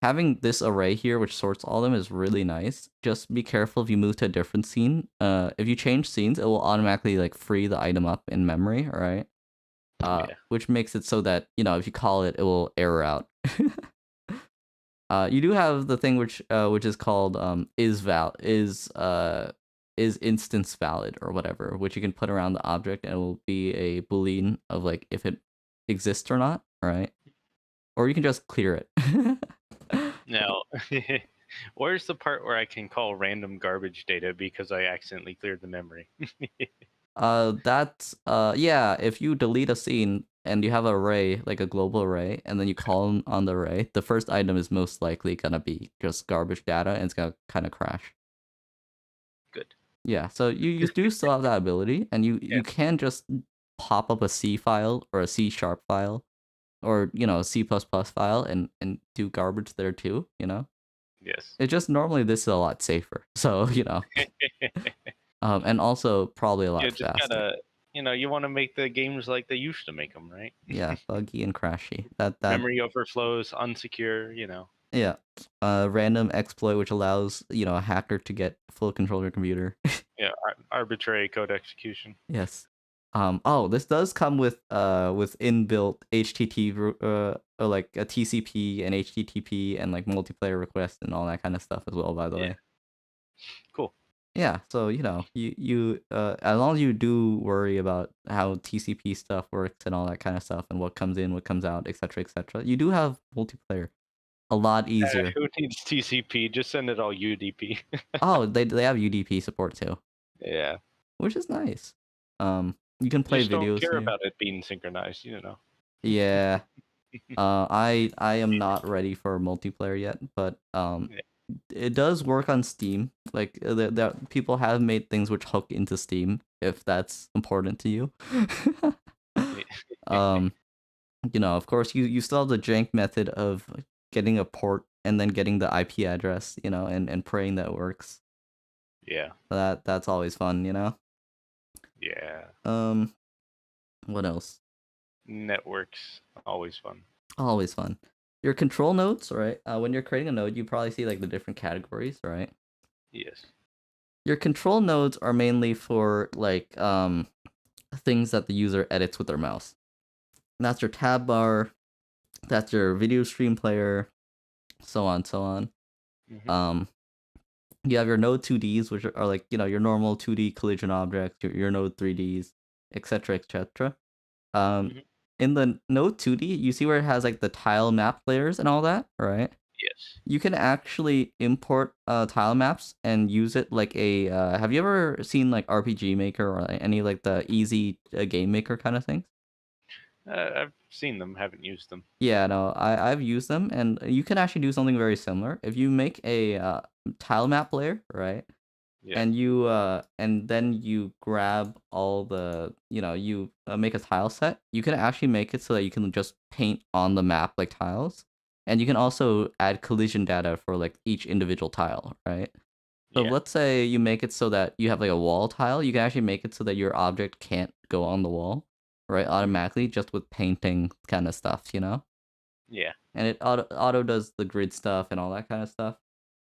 Having this array here which sorts all of them is really nice. Just be careful if you move to a different scene. If you change scenes, it will automatically like free the item up in memory, right? Yeah. Which makes it so that if you call it, it will error out. You do have the thing which is called is instance valid or whatever, which you can put around the object and it will be a boolean of like if it exists or not, right? Or you can just clear it. Now, where's the part where I can call random garbage data because I accidentally cleared the memory? That's yeah, if you delete a scene and you have an array, like a global array, and then you call on the array, the first item is most likely gonna be just garbage data and it's gonna kind of crash. Good. Yeah, so you do still have that ability, and you Yeah. you can just pop up a C file or a C sharp file or a C++ file and do garbage there too, Yes. It just normally this is a lot safer. So, and also probably a You lot just faster. gotta, you want to make the games like they used to make them, right? Yeah, buggy and crashy. That Memory overflows, unsecure. Yeah. Random exploit which allows, a hacker to get full control of your computer. Yeah, arbitrary code execution. Yes. Oh, this does come with inbuilt HTTP or like a TCP and HTTP and like multiplayer requests and all that kind of stuff as well, by the Yeah, way. cool. Yeah, so you as long as you do worry about how TCP stuff works and all that kind of stuff and what comes in, what comes out, etc., etc., you do have multiplayer a lot easier. Who needs TCP? Just send it all UDP. Oh, they have UDP support too, Yeah, which is nice. You can play just don't videos care here. about it being synchronized. Yeah. I am not ready for multiplayer yet, but Yeah. it does work on Steam. Like the people have made things which hook into Steam if that's important to you. um, of course you still have the jank method of getting a port and then getting the IP address, and praying that it works. Yeah, That's always fun. yeah. Um, what else? Networks, always fun. Always fun. Your control nodes, right? When you're creating a node, you probably see like the different categories, right? Yes. Your control nodes are mainly for like things that the user edits with their mouse. And that's your tab bar, that's your video stream player, so on, so on. Hmm. Um, you have your node 2Ds, which are like your normal 2D collision objects, your node 3Ds, etc., etc. Um, Hmm. in the node 2D, you see where it has like the tile map layers and all that, right? Yes. You can actually import tile maps and use it like a. Have you ever seen like RPG Maker or like, any like the easy game maker kind of things? I've seen them, haven't used them. Yeah, no, I've used them, and you can actually do something very similar. If you make a tile map layer, right, Yeah. and then you grab all the you make a tile set, you can actually make it so that you can just paint on the map like tiles, and you can also add collision data for like each individual tile, right? So Yeah. let's say you make it so that you have like a wall tile, you can actually make it so that your object can't go on the wall, right, Hmm. automatically just with painting kind of stuff. Yeah. And it auto does the grid stuff and all that kind of stuff.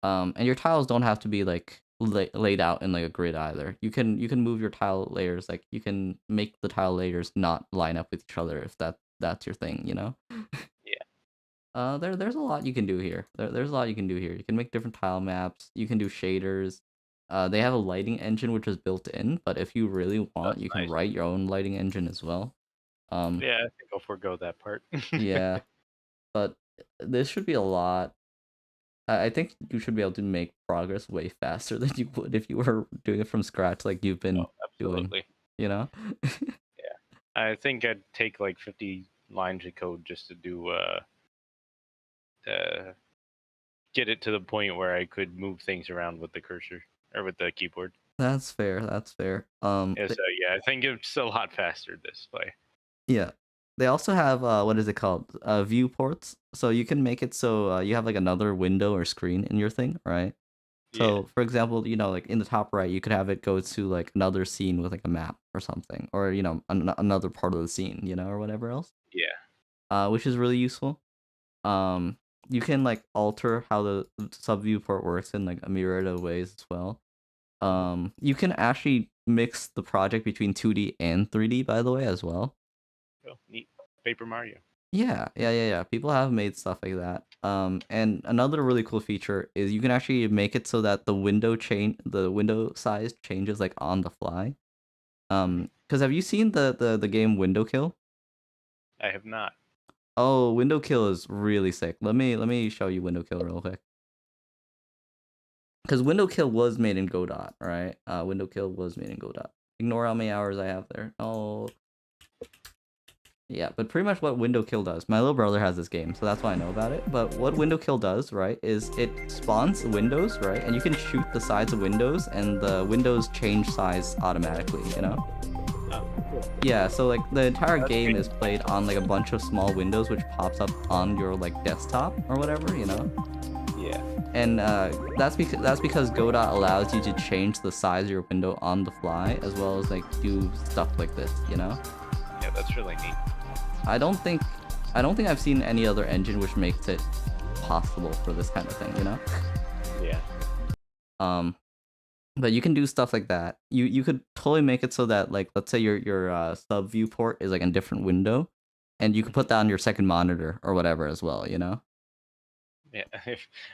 And your tiles don't have to be like laid out in like a grid either. You can move your tile layers, like you can make the tile layers not line up with each other if that's your thing. Yeah. There's a lot you can do here. There's a lot you can do here. You can make different tile maps. You can do shaders. They have a lighting engine which is built in, but if you really want, That's you can nice. write your own lighting engine as well. Um, Yeah, I think I'll forego that part. yeah, but this should be a lot. I think you should be able to make progress way faster than you would if you were doing it from scratch, like you've been Oh, doing. absolutely. You know? Yeah. I think I'd take like 50 lines of code just to do uh get it to the point where I could move things around with the cursor or with the keyboard. That's fair. That's fair. Yeah, so yeah, I think it's a lot faster this way. Yeah. They also have what is it called? Viewports. So you can make it so you have like another window or screen in your thing, right? Yeah. So for example, like in the top right, you could have it go to like another scene with like a map or something, or another part of the scene, or whatever else. Yeah. Which is really useful. Um, you can like alter how the sub viewport works in like a myriad of ways as well. Hmm. You can actually mix the project between 2D and 3D, by the way, as well. Oh, neat. Paper Mario. Yeah. People have made stuff like that. And another really cool feature is you can actually make it so that the window size changes like on the fly. Hmm. Because have you seen the game Window Kill? I have not. Oh, Window Kill is really sick. Let me show you Window Kill real quick. Because Window Kill was made in Godot, right? Window Kill was made in Godot. Ignore how many hours I have there. Oh, yeah, but pretty much what Window Kill does. My little brother has this game, so that's why I know about it. But what Window Kill does, right, is it spawns windows, right? And you can shoot the sides of windows, and the windows change size automatically, you know? Oh, cool. Yeah, so like the entire That's game great. is played on like a bunch of small windows, which pops up on your like desktop or whatever, you know? Yeah. And that's because Godot allows you to change the size of your window on the fly, as well as like do stuff like this, you know? Yeah, that's really neat. I don't think I don't think I've seen any other engine which makes it possible for this kind of thing, you know? Yeah. Um but you can do stuff like that. You could totally make it so that like let's say your sub viewport is like a different window and you could Hmm. put that on your second monitor or whatever as well, you know? Yeah.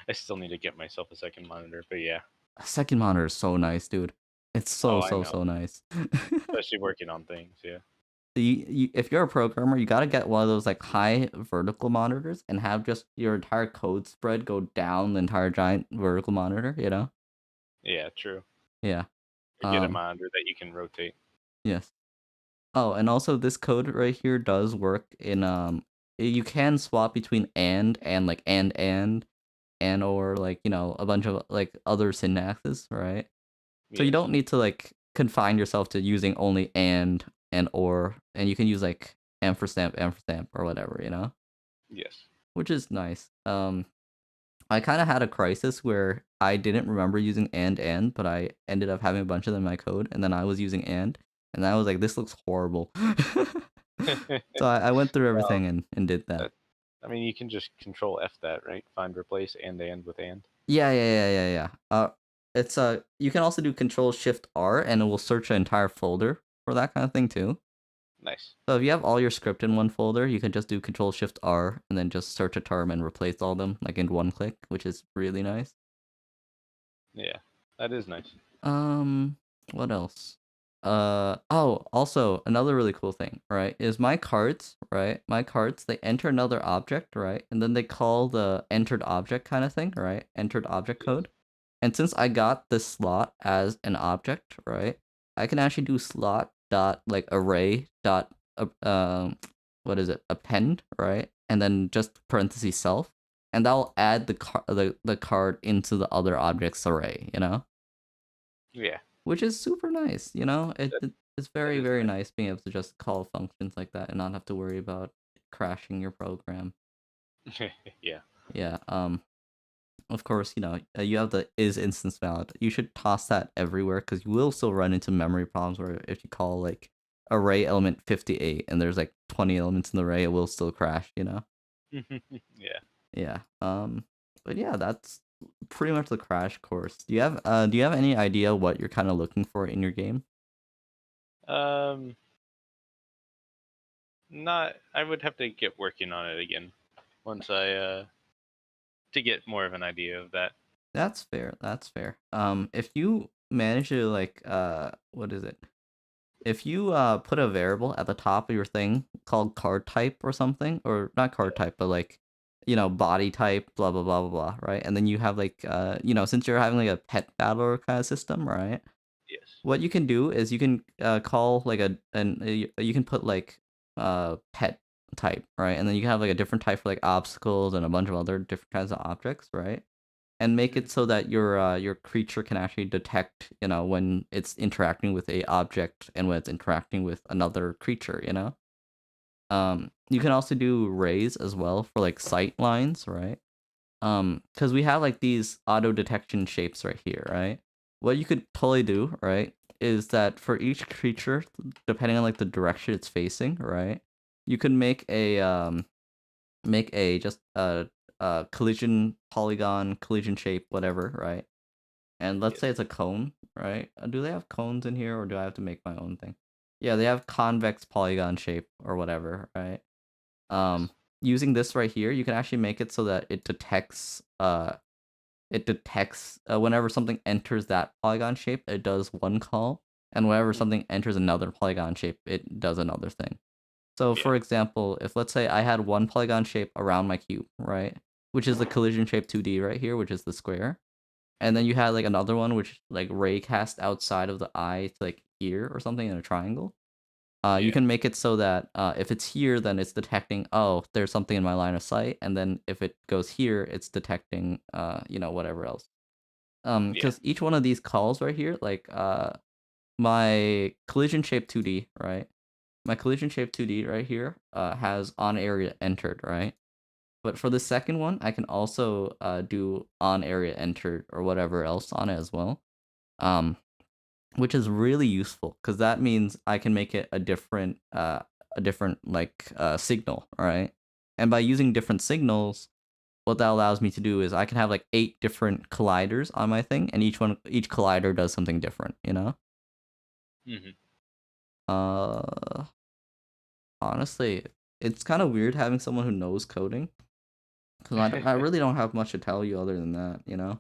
I still need to get myself a second monitor, but yeah. A second monitor is so nice, dude. It's Oh, so I so know. so nice. Especially working on things. Yeah. If you're a programmer, you gotta get one of those like high vertical monitors and have just your entire code spread go down the entire giant vertical monitor, you know? Yeah. True. Yeah. Or get a Um, monitor that you can rotate. yes. Oh, and also this code right here does work in you can swap between and like and or like, a bunch of like other syntaxes, right? So you Yes. don't need to like confine yourself to using only and or, and you can use like ampersand or whatever, you know? Yes. Which is nice. I kind of had a crisis where I didn't remember using and, but I ended up having a bunch of them in my code, and then I was using and I was like, this looks horrible. So I went through Well, everything and did that. that, I mean, you can just control F that, right? Find replace and end with and. Yeah. It's you can also do Control Shift R, and it will search an entire folder for that kind of thing too. Nice. So if you have all your script in one folder, you can just do Control Shift R and then just search a term and replace all them like in one click, which is really nice. Yeah. That is nice. Um, what else? Oh, also another really cool thing, right, is my cards, right? My cards, they enter another object, right? And then they call the entered object kind of thing, right? Entered object Yes. code. And since I got this slot as an object, right? I can actually do slot dot like array dot what is it? Append, right? And then just parentheses self, and that'll add the card into the other objects array, you know? Yeah. Which is super nice, you know? That, It's that very, is very nice. nice being able to just call functions like that and not have to worry about crashing your program. Yeah. Yeah, of course, you have the is instance valid. You should toss that everywhere because you will still run into memory problems where if you call like array element 58 and there's like 20 elements in the array, it will still crash, you know? Yeah. Yeah. But yeah, that's pretty much the crash course. Do you have any idea what you're kind of looking for in your game? Um. Not. I would have to get working on it again once I to get more of an idea of that. That's fair. That's fair. If you manage to like what is it? If you put a variable at the top of your thing called card type or something, or not card type, but like body type, blah blah blah blah blah, right? And then you have like since you're having like a pet battler kind of system, right? Yes. What you can do is you can call like you can put like pet type, right? And then you can have like a different type for like obstacles and a bunch of other different kinds of objects, right? And make Mhm. it so that your creature can actually detect, when it's interacting with a object and when it's interacting with another creature. You can also do rays as well for like sight lines, right? Because we have like these auto detection shapes right here, right? What you could totally do, right, is that for each creature, depending on like the direction it's facing, right, you can make a just a collision polygon, collision shape, whatever, right? And let's say Yes. it's a cone, right? Do they have cones in here, or do I have to make my own thing? Yeah, they have convex polygon shape or whatever, right? Um, Yes. Using this right here, you can actually make it so that it detects whenever something enters that polygon shape, it does one call, and whenever Mhm. something enters another polygon shape, it does another thing. So, Yeah. for example, if let's say I had one polygon shape around my cube, right, which is the collision shape 2D right here, which is the square, and then Mhm. you had like another one which like ray cast outside of the eye to like here or something in a triangle. You Yeah. can make it so that if it's here, then it's detecting, oh, there's something in my line of sight, and then if it goes here, it's detecting, whatever else. Yeah. Because each one of these calls right here, like my collision shape 2D, right? My collision shape 2D right here has on area entered, right? But for the second one, I can also do on area entered or whatever else on it as well. Um, which is really useful because that means I can make it a different like signal, right? And by using different signals, what that allows me to do is I can have like 8 different colliders on my thing, and each collider does something different. Mhm. Uh, Honestly, it's kind of weird having someone who knows coding because I really don't have much to tell you other than that.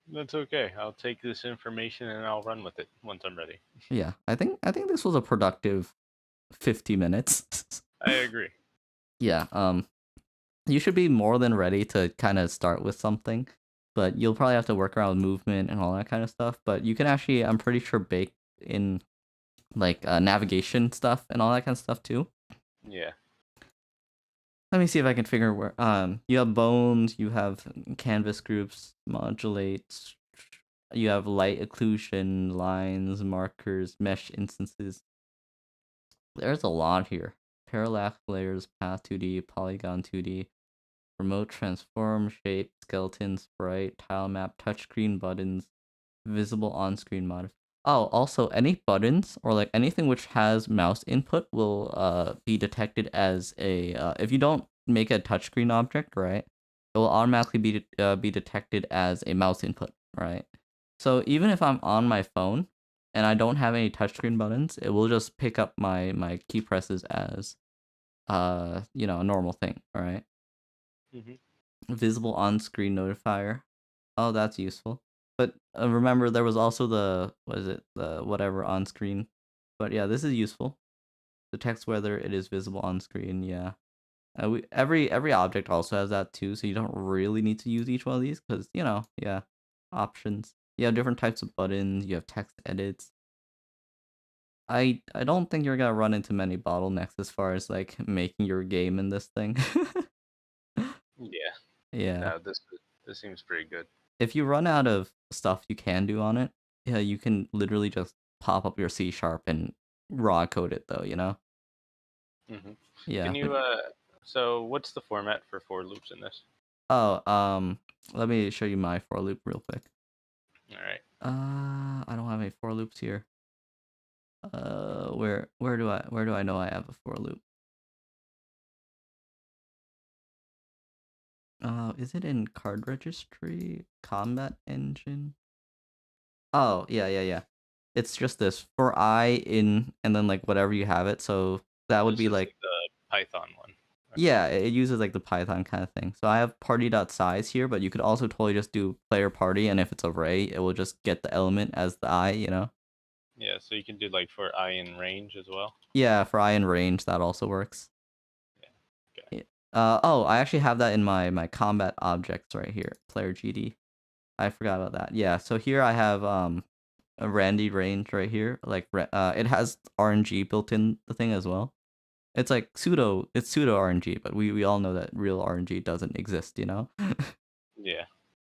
That's okay. I'll take this information and I'll run with it once I'm ready. Yeah, I think this was a productive 50 minutes. I agree. Yeah, you should be more than ready to kind of start with something, but you'll probably have to work around movement and all that kind of stuff. But you can actually, I'm pretty sure, bake in like navigation stuff and all that kind of stuff too. Yeah. Let me see if I can figure where. You have bones, you have canvas groups, modulates, you have light occlusion, lines, markers, mesh instances. There's a lot here. Parallax layers, path 2D, polygon 2D, remote transform, shape, skeleton, sprite, tile map, touchscreen buttons, visible on-screen mod. Oh, also any buttons or like anything which has mouse input will be detected as a if you don't make a touchscreen object, right? It will automatically be detected as a mouse input, right? So even if I'm on my phone and I don't have any touchscreen buttons, it will just pick up my key presses as a normal thing, right? Mhm. Visible on-screen notifier. Oh, that's useful. But remember, there was also the what is it? The whatever on screen. But yeah, this is useful. Detects whether it is visible on screen. Yeah. Every object also has that too, so you don't really need to use each one of these because yeah, options. You have different types of buttons. You have text edits. I don't think you're gonna run into many bottlenecks as far as like making your game in this thing. Yeah. Yeah. No, this seems pretty good. If you run out of stuff you can do on it, yeah, you can literally just pop up your C sharp and raw code it though. Hmm. Yeah, Can but you so what's the format for loops in this? oh, let me show you my for loop real quick. All right. I don't have any for loops here. Where do I know I have a for loop? Is it in card registry? Combat engine? Oh, yeah, yeah, yeah. It's just this for I in and then like whatever you have it. So that would This be is like like the Python one. Okay. yeah, it uses like the Python kind of thing. So I have party.size here, but you could also totally just do player party, and if it's array, it will just get the element as the I. Yeah, so you can do like for I in range as well. Yeah, for I in range, that also works. Yeah. Okay. Yeah. Oh, I actually have that in my combat objects right here. Player GD. I forgot about that. Yeah, so here I have a Randy range right here. Like it has RNG built in the thing as well. It's like it's pseudo RNG, but we all know that real RNG doesn't exist, you know? Yeah.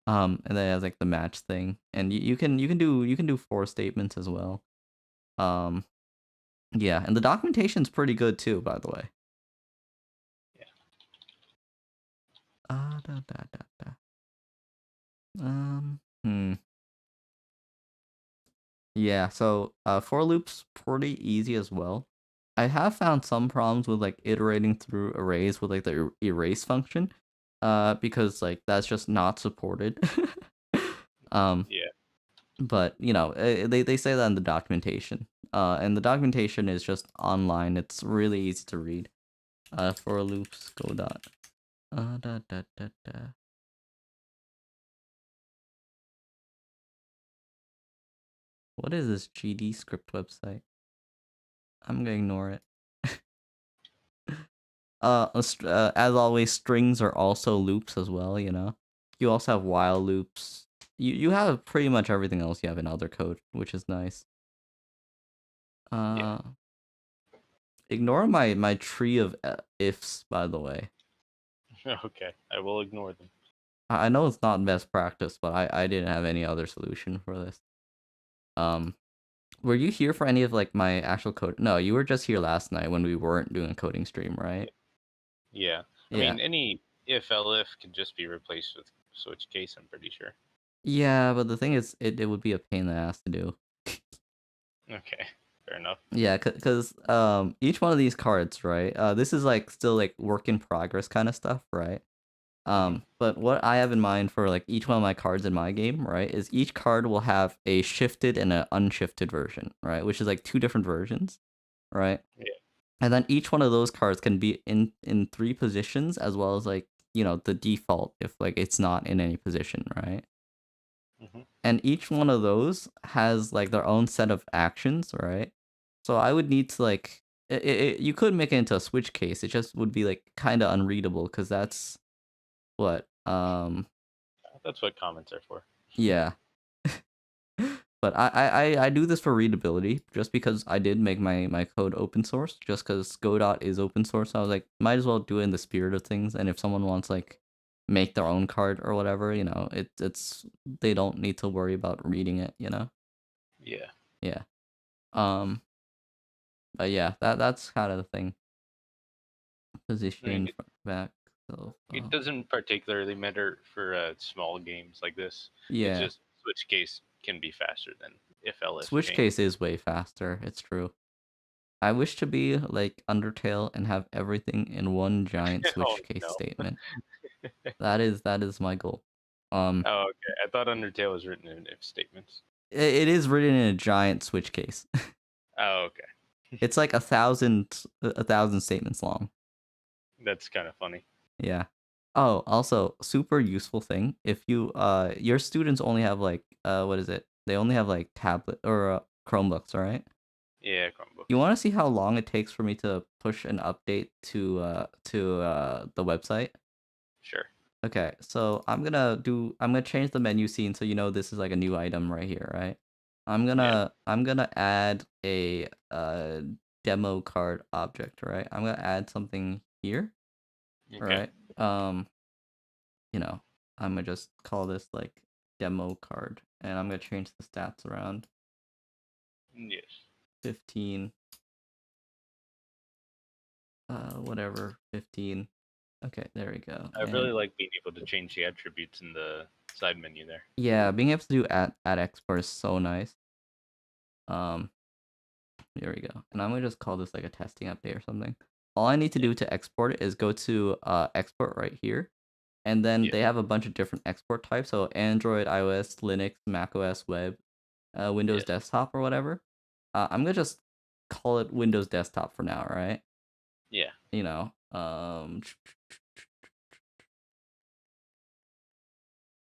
And then it has like the match thing. And you can do four statements as well. Um yeah, and the documentation's pretty good too, by the way. Yeah. Da, da, da, da. Hmm. Yeah, so for loops pretty easy as well. I have found some problems with like iterating through arrays with like the erase function, because like that's just not supported. um, Yeah. but you know, they say that in the documentation. And the documentation is just online. It's really easy to read. For loops, Godot. Da, da, da, da. What is this GD script website? I'm gonna ignore it. As always, strings are also loops as well, you know? You also have while loops. You have pretty much everything else you have in other code, which is nice. Yeah. Uh, Ignore my tree of ifs, by the way. Okay. I will ignore them. I know it's not best practice, but I didn't have any other solution for this. Um, were you here for any of like my actual code? No, you were just here last night when we weren't doing a coding stream, right? Yeah. I Yeah. mean, any if elif can just be replaced with switch case. I'm pretty sure. Yeah, but the thing is, it would be a pain in the ass to do. Okay. Fair enough. Yeah, cause each one of these cards, right? This is like still like work in progress kind of stuff, right? Hmm. But what I have in mind for like each one of my cards in my game, right, is each card will have a shifted and an unshifted version, right? Which is like two different versions, right? Yeah. And then each one of those cards can be in three positions as well as like, you know, the default if like it's not in any position, right? Hmm. And each one of those has like their own set of actions, right? So I would need to like you could make it into a switch case. It just would be like kind of unreadable because that's what That's what comments are for. yeah. But I do this for readability just because I did make my code open source just because Godot is open source. So I was like, might as well do it in the spirit of things. And if someone wants like make their own card or whatever, you know, it's they don't need to worry about reading it, you know? Yeah. Yeah. Um but yeah, that's kind of the thing. I mean, Position back. So it doesn't particularly matter for small games like this. It's yeah. just switch case can be faster than if elif Switch chain. case is way faster. It's true. I wish to be like Undertale and have everything in one giant Oh switch case no. statement. That is my goal. Um, Oh, okay. I thought Undertale was written in if statements. it is written in a giant switch case. Oh, okay. It's like a thousand statements long. That's kind of funny. Yeah. Oh, also super useful thing. If you your students only have like what is it? They only have like tablet or Chromebooks, right? Yeah, You Chromebooks. want to see how long it takes for me to push an update to the website? Sure. Okay, so I'm gonna change the menu scene so you know this is like a new item right here, right? Yeah. I'm gonna add a demo card object, right? I'm gonna add something here, Okay. right? You know, I'm gonna just call this like demo card and I'm gonna change the stats around Yes. 15 whatever 15. Okay, there we go. I And really like being able to change the attributes in the side menu there. yeah, being able to do add export is so nice. Um, Here we go. And I'm gonna just call this like a testing update or something. All I need to Yeah. do to export it is go to export right here. And then Yeah. they have a bunch of different export types. So Android, iOS, Linux, macOS, web, Windows Yes. desktop or whatever. I'm gonna just call it Windows desktop for now, right? Yeah. You know,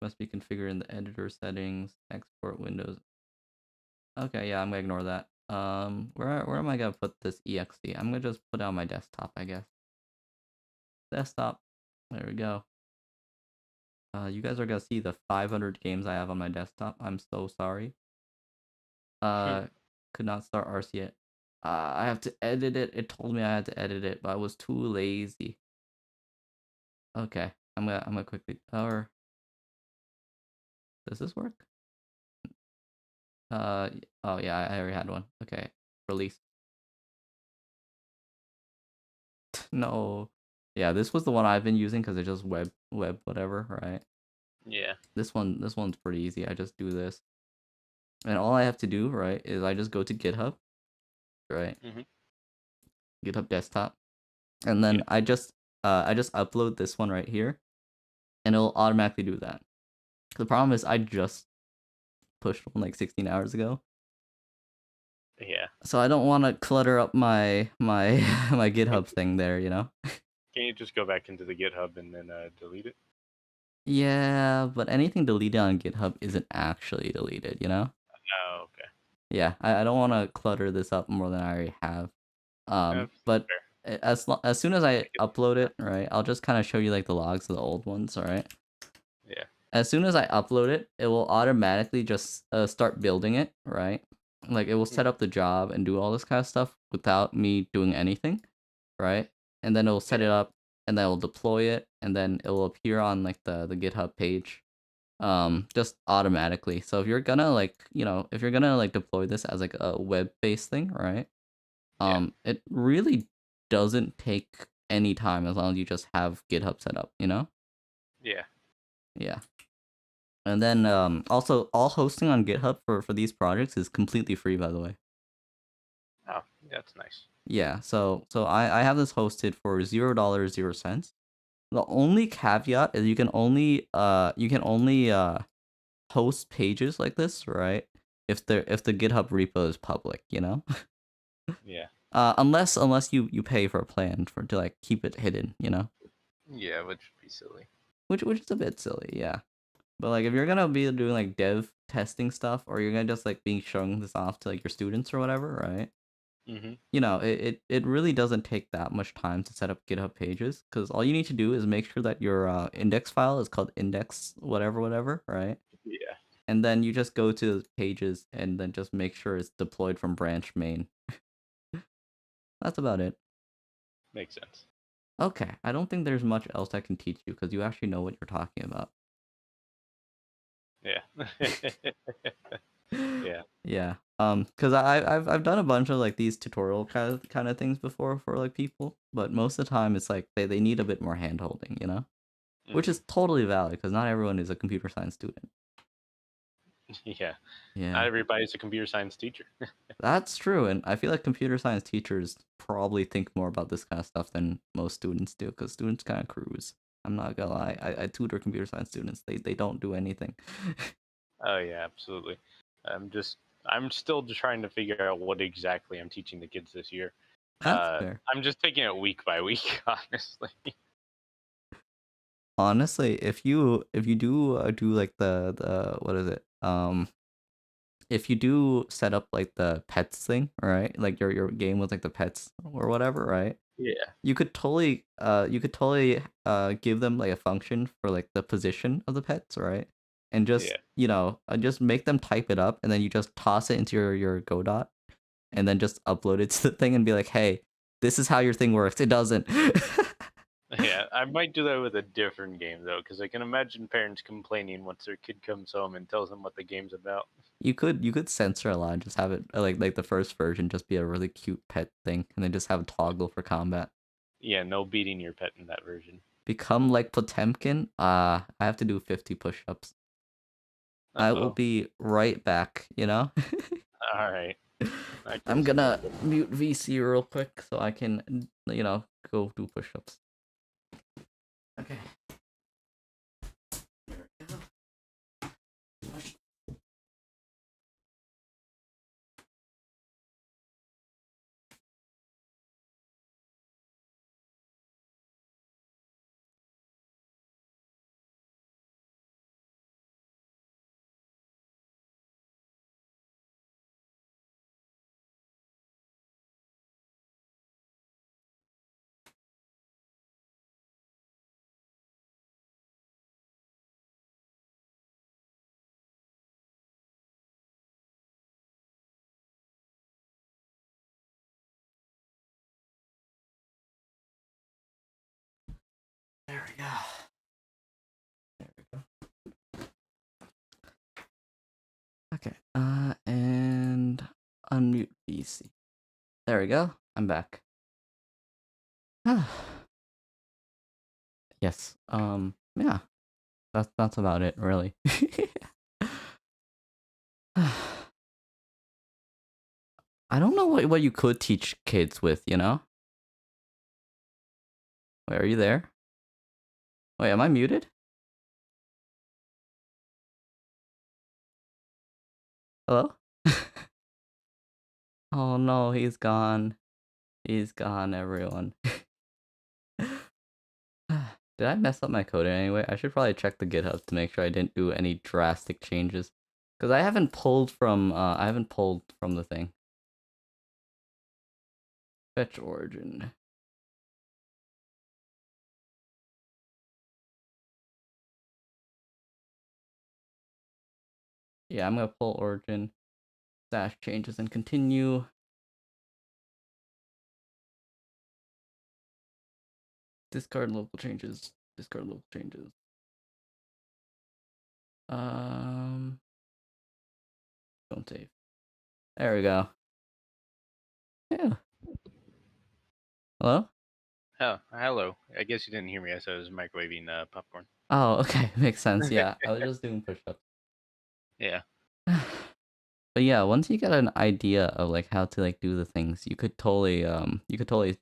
must be configured in the editor settings, export Windows. Okay, yeah, I'm gonna ignore that. Where am I gonna put this exe? I'm gonna just put it on my desktop, I guess. desktop. There we go. You guys are gonna see the 500 games I have on my desktop. I'm so sorry. Uh, could not start RC yet. I have to edit it. It told me I had to edit it, but I was too lazy. Okay, I'm gonna quickly. Or does this work? Oh yeah, I already had one. Okay, release. No. Yeah, this was the one I've been using because it's just web whatever, right? Yeah. This one's pretty easy. I just do this, and all I have to do, right, is I just go to GitHub, right? Hmm. GitHub desktop, and Yeah. then I just upload this one right here, and it'll automatically do that. The problem is I just pushed one like 16 hours ago, Yeah. so I don't want to clutter up my my GitHub thing there, you know. Can you just go back into the GitHub and then delete it? Yeah, but anything deleted on GitHub isn't actually deleted, you know? Oh, okay. Yeah, I don't want to clutter this up more than I already have. That's But fair. as soon as I I get upload it, right, I'll just kind of show you like the logs of the old ones, all right? Yeah. As soon as I upload it, it will automatically just start building it, right? Like it will set Mhm. up the job and do all this kind of stuff without me doing anything, right? And then it'll set Yeah. it up and then it'll deploy it and then it will appear on like the GitHub page just automatically. So if you're gonna like, you know, if you're gonna like deploy this as like a web-based thing, right? Yeah. It really doesn't take any time as long as you just have GitHub set up, you know? Yeah. Yeah. And then also all hosting on GitHub for these projects is completely free, by the way. Oh, that's nice. Yeah, so I have this hosted for $0, 0 cents. The only caveat is you can only host pages like this, right? If the GitHub repo is public, you know? Yeah. Unless you pay for a plan for to like keep it hidden, you know? Yeah, which would be silly. Which is a bit silly, yeah. But like if you're gonna be doing like dev testing stuff or you're gonna just like being showing this off to like your students or whatever, right? Hmm. You know, it really doesn't take that much time to set up GitHub pages because all you need to do is make sure that your index file is called index whatever, right? Yeah. And then you just go to pages and then just make sure it's deployed from branch main. That's about it. Makes sense. Okay, I don't think there's much else I can teach you because you actually know what you're talking about. Yeah. Yeah. Yeah. Because I've done a bunch of like these tutorial kind of things before for like people, but most of the time it's like they need a bit more hand holding, you know? Which Hmm. is totally valid because not everyone is a computer science student. Yeah. Not Yeah. everybody's a computer science teacher. That's true, and I feel like computer science teachers probably think more about this kind of stuff than most students do, because students kind of cruise. I'm not gonna lie, I tutor computer science students. They don't do anything. Oh yeah, absolutely. I'm still just trying to figure out what exactly I'm teaching the kids this year. That's fair. I'm just taking it week by week, honestly. Honestly, if you do do like the what is it? If you do set up like the pets thing, right? Like your game with like the pets or whatever, right? Yeah. You could totally give them like a function for like the position of the pets, right? And just Yeah. you know just make them type it up, and then you just toss it into your Godot, and then just upload it to the thing and be like, hey, this is how your thing works. It doesn't. Yeah, I might do that with a different game though, because I can imagine parents complaining once their kid comes home and tells them what the game's about. You could censor a lot and just have it like the first version just be a really cute pet thing, and then just have a toggle for combat. Yeah, no beating your pet in that version. Become like Potemkin. I have to do 50 push-ups. Uh I will oh. be right back, you know? All right. I I'm guess. gonna mute VC real quick so I can, you know, go do push-ups. Okay. There we go. There we go. Okay. And unmute PC. There we go. I'm back. Yes. Yeah. That's about it, really. I don't know what you could teach kids with, you know? Wait, are you there? Wait, am I muted? Hello? Oh no, he's gone. He's gone, everyone. Did I mess up my code in any way? I should probably check the GitHub to make sure I didn't do any drastic changes. Because I haven't pulled from the thing. Fetch origin. Yeah, I'm gonna pull origin, dash changes and continue. Discard local changes. Discard local changes. Don't save. There we go. Yeah. Hello? Oh, hello. I guess you didn't hear me. I said I was microwaving popcorn. Oh, okay. Makes sense. Yeah, I was just doing push-ups. Yeah. But yeah, once you get an idea of like how to like do the things, you could totally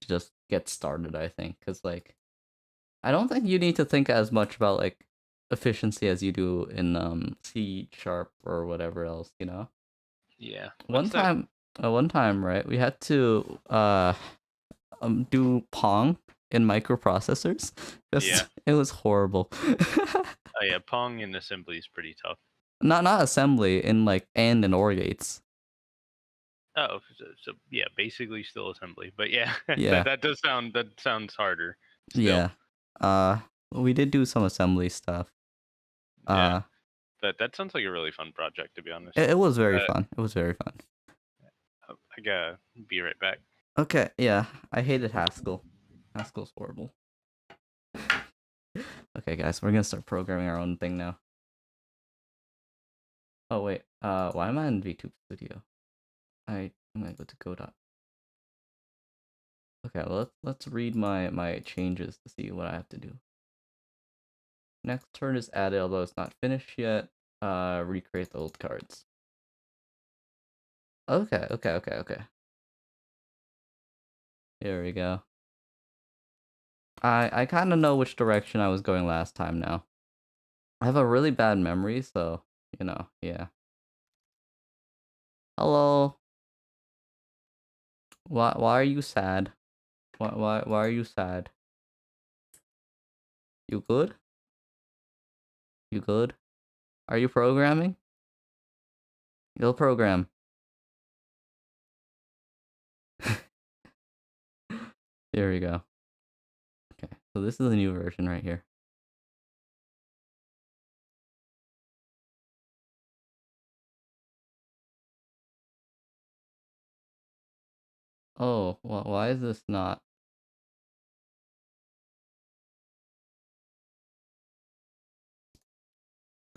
just get started, I think, cuz like I don't think you need to think as much about like efficiency as you do in C sharp or whatever else, you know? Yeah. One time, right, we had to do Pong in microprocessors. Yeah. It was horrible. Oh yeah, Pong in assembly is pretty tough. Not assembly in like and OR gates. Oh, so yeah, basically still assembly, but yeah, Yeah. that sounds harder. Still. Yeah. We did do some assembly stuff. Yeah. But that sounds like a really fun project, to be honest. It was very fun. It was very fun. I gotta be right back. Okay, yeah. I hated Haskell. Haskell's horrible. Okay, guys, we're gonna start programming our own thing now. Oh wait, why am I in VTube Studio? I'm gonna go to Godot. Okay, let's read my changes to see what I have to do. Next turn is added, although it's not finished yet. Recreate the old cards. Okay. Here we go. I kind of know which direction I was going last time now. I have a really bad memory, so, you know, yeah. Hello. Why are you sad? Why are you sad? You good? You good? Are you programming? You'll program. Here we go. Okay, so this is the new version right here. Oh, well, why is this not?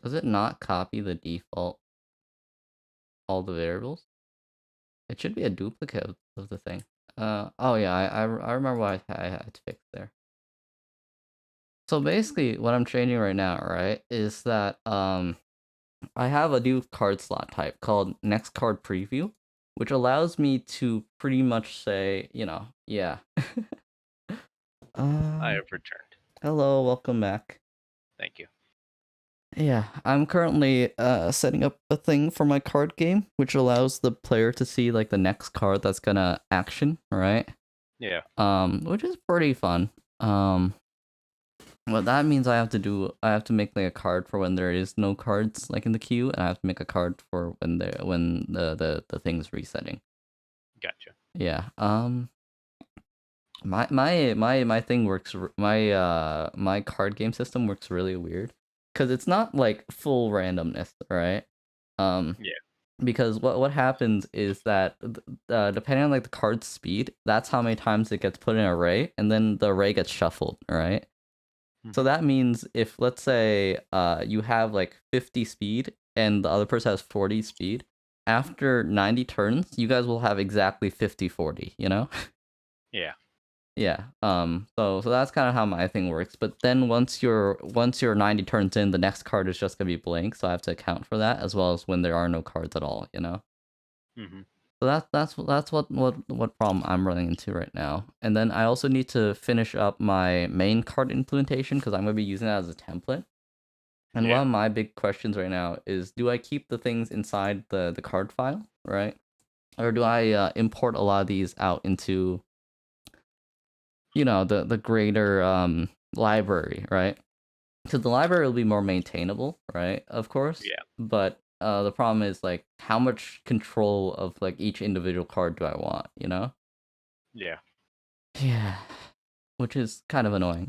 Does it not copy the default, all the variables? It should be a duplicate of the thing. Oh yeah, I remember what I had to fix there. So basically, what I'm changing right now, right, is that I have a new card slot type called next card preview, which allows me to pretty much say, you know, yeah. I have returned. Hello, welcome back. Thank you. Yeah, I'm currently setting up a thing for my card game, which allows the player to see like the next card that's gonna action, right? Yeah. Which is pretty fun. What that means I have to make like a card for when there is no cards like in the queue, and I have to make a card for when the thing's resetting. Gotcha. Yeah. My thing works. My card game system works really weird because it's not like full randomness, right? Yeah. Because what happens is that depending on like the card's speed, that's how many times it gets put in an array, and then the array gets shuffled, right? So Hmm. that means if, let's say, you have like 50 speed and the other person has 40 speed, after 90 turns, you guys will have exactly 50-40, you know? Yeah. Yeah. So that's kind of how my thing works. But then once your 90 turns in, the next card is just gonna be blank, so I have to account for that as well as when there are no cards at all, you know? Hmm. So that's what problem I'm running into right now. And then I also need to finish up my main card implementation because I'm gonna be using that as a template. And one Yeah. of my big questions right now is, do I keep the things inside the card file, right? Or do I import a lot of these out into, the greater library, right? So the library will be more maintainable, right? Of course. Yeah. But the problem is, like, how much control of like each individual card do I want, you know? Yeah. Yeah. Which is kind of annoying.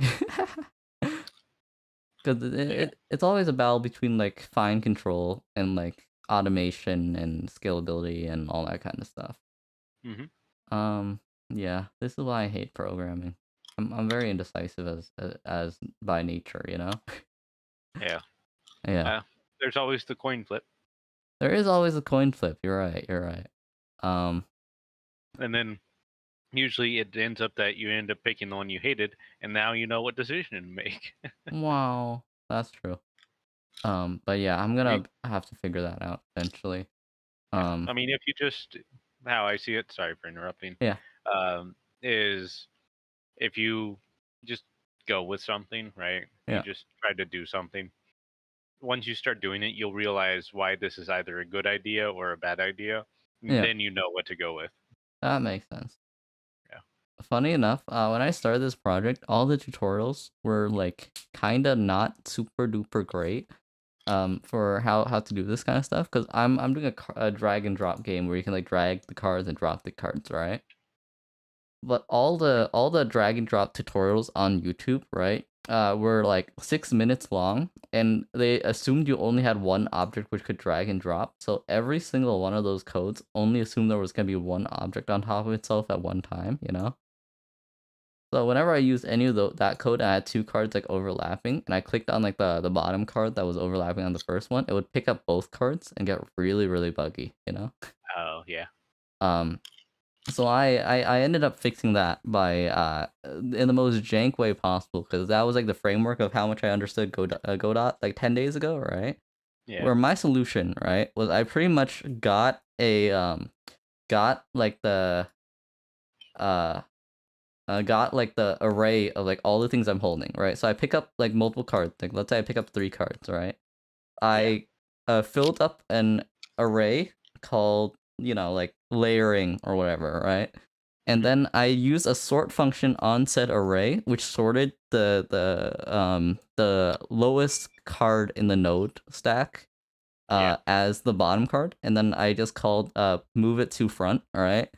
Because Yeah. it's always a battle between like fine control and like automation and scalability and all that kind of stuff. Hmm. Um, yeah, this is why I hate programming. I'm very indecisive as by nature, you know? Yeah. Yeah. Uh, there's always the coin flip, There is always a coin flip. You're right. You're right. Um, and then usually it ends up that you end up picking the one you hated, and now you know what decision to make. wow, that's true. But yeah, I'm I mean, gonna have to figure that out eventually. yeah. Um, I mean, if you just how I see it. Sorry for interrupting. yeah, Is if you just go with something, right? You yeah, just try to do something. Once you start doing it, you'll realize why this is either a good idea or a bad idea. And yeah. then you know what to go with. That makes sense. Yeah. Funny enough, when I started this project, all the tutorials were like kind of not super duper great. For how to do this kind of stuff, because I'm doing a drag and drop game where you can like drag the cards and drop the cards, right? But all the drag and drop tutorials on YouTube, right, were like 6 minutes long, and they assumed you only had one object which could drag and drop. So every single one of those codes only assumed there was gonna be one object on top of itself at one time, you know? So whenever I used any of that code and I had two cards like overlapping, and I clicked on like the bottom card that was overlapping on the first one, it would pick up both cards and get really, really buggy, you know? Oh yeah. Um, so I ended up fixing that by in the most jank way possible, because that was like the framework of how much I understood Godot like 10 days ago, right? Yeah. Where my solution, right, was I pretty much got like uh got like the array of like all the things I'm holding, right? So I pick up like multiple cards. Like let's say I pick up 3 cards, right? Yeah. I filled up an array called, like layering or whatever, right? And Hmm. then I use a sort function on said array, which sorted the lowest card in the node stack Yeah. as the bottom card, and then I just called move it to front, all right?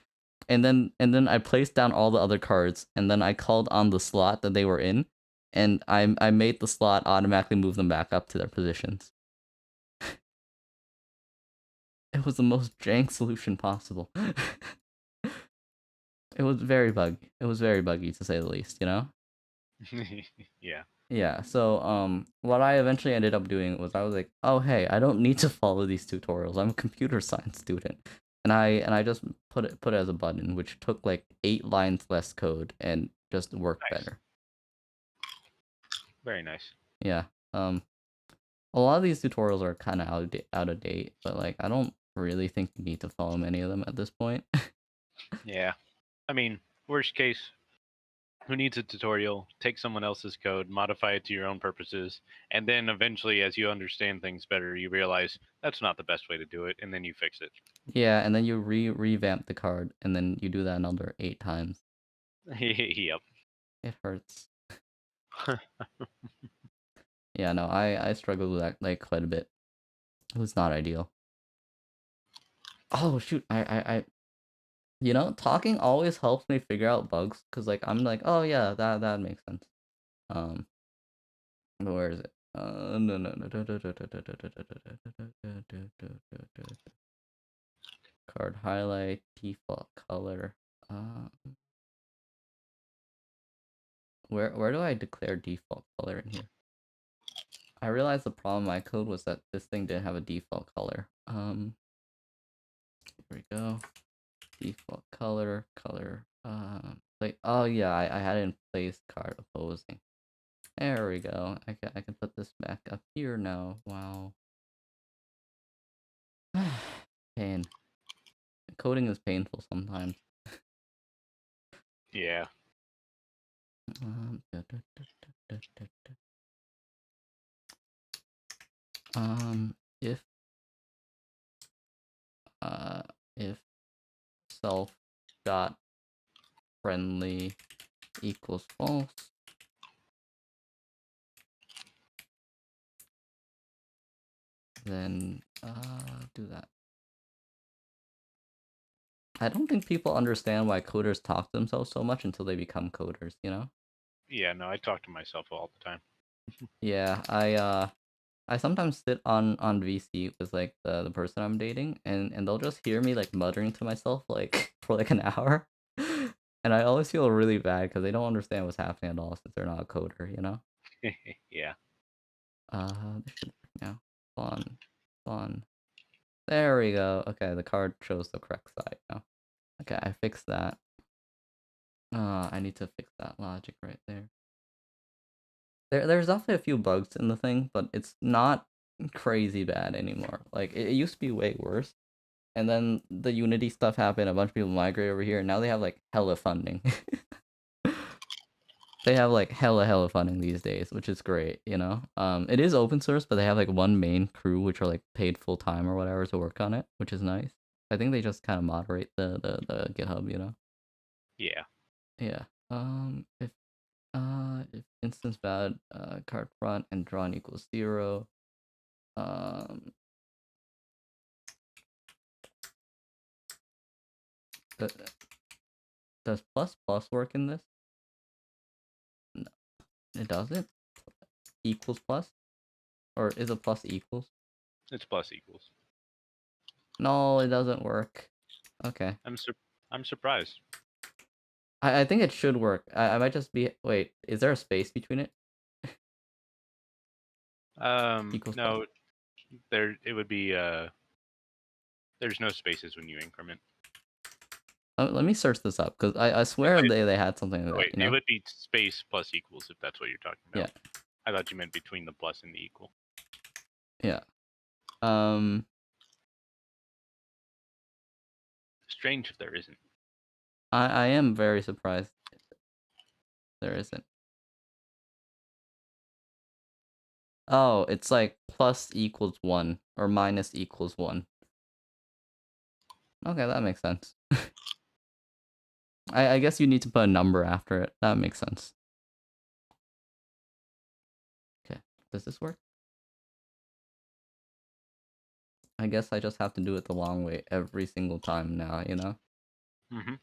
And then I placed down all the other cards, and then I called on the slot that they were in, and I made the slot automatically move them back up to their positions. It was the most jank solution possible. It was very buggy. It was very buggy to say the least, you know? Yeah. Yeah, so what I eventually ended up doing was I was like, "Oh, hey, I don't need to follow these tutorials. I'm a computer science student." And I just put it as a button, which took like 8 lines less code and just worked Nice. better. Very nice. Yeah. Um a lot of these tutorials are kind of out of date, but like I don't really think you need to follow many of them at this point. Yeah. I mean, worst case, who needs a tutorial? Take someone else's code, modify it to your own purposes, and then eventually, as you understand things better, you realize that's not the best way to do it, and then you fix it. Yeah, and then you revamp the card, and then you do that another 8 times. Yep. It hurts. Yeah, no, I struggled with that like quite a bit. It was not ideal. Oh shoot, talking always helps me figure out bugs, because like I'm like, oh yeah, that makes sense. Um, but where is it? No, no, no. Card highlight, default color. Where do I declare default color in here? I realized the problem in my code was that this thing didn't have a default color. Here we go. Default color. Like, oh yeah, I had it in place card opposing. There we go. I can put this back up here now. Wow. Pain. Coding is painful sometimes. Yeah. Um, if if self dot friendly equals false, then do that. I don't think people understand why coders talk to themselves so much until they become coders, you know? Yeah, no, I talk to myself all the time. Yeah, I sometimes sit on VC with like the person I'm dating, and they'll just hear me like muttering to myself like for like an hour, and I always feel really bad because they don't understand what's happening at all since they're not a coder, you know. Yeah. This should work now. Fun. There we go. Okay, the card shows the correct side now. Okay, I fixed that. I need to fix that logic right there. There's definitely a few bugs in the thing, but it's not crazy bad anymore. Like it used to be way worse. And then the Unity stuff happened, a bunch of people migrate over here, and now they have like hella funding. They have like hella funding these days, which is great, you know? It is open source, but they have like one main crew which are like paid full time or whatever to work on it, which is nice. I think they just kind of moderate the GitHub, you know? Yeah. Yeah. If instance valid card front and drawn equals 0, um th- does plus plus work in this? No, it doesn't. Equals plus, or is it plus equals? It's plus equals. No, it doesn't work. Okay. I'm surprised. I think it should work. I might just be. Wait, is there a space between it? Equals plus. No, it would be there's no spaces when you increment. Let me search this up because I swear they had something like that. Wait, You it know? would be space plus equals if that's what you're talking Yeah. about. I thought you meant between the plus and the equal. Yeah. Strange if there isn't. I am very surprised there isn't. Oh, it's like plus equals 1 or minus equals 1. Okay, that makes sense. I guess you need to put a number after it. That makes sense. Okay, does this work? I guess I just have to do it the long way every single time now, you know? Mm-hmm.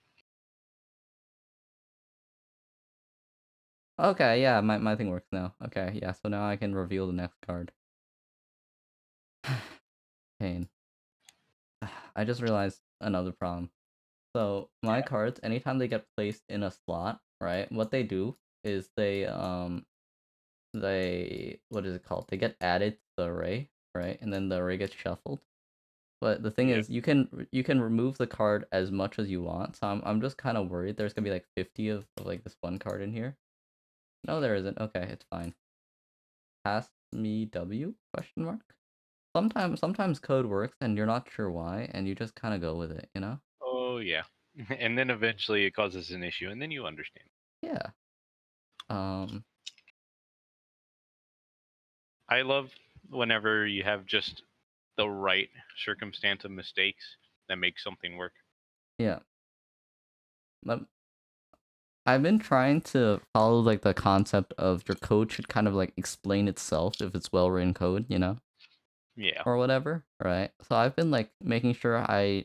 Okay, yeah, my thing works now. Okay, yeah, so now I can reveal the next card. Pain. I just realized another problem. So my cards, anytime they get placed in a slot, right? What they do is they what is it called? They get added to the array, right? And then the array gets shuffled. But the thing Yep. is, you can remove the card as much as you want. So I'm just kind of worried there's gonna be like 50 of like this one card in here. No, there isn't. Okay, it's fine. Pass me W? Question mark. Sometimes code works and you're not sure why, and you just kind of go with it, you know? Oh yeah. And then eventually it causes an issue, and then you understand. Yeah. Um. I love whenever you have just the right circumstance of mistakes that make something work. Yeah. But I've been trying to follow like the concept of your code should kind of like explain itself if it's well written code, you know, Yeah. or whatever, right? So I've been like making sure I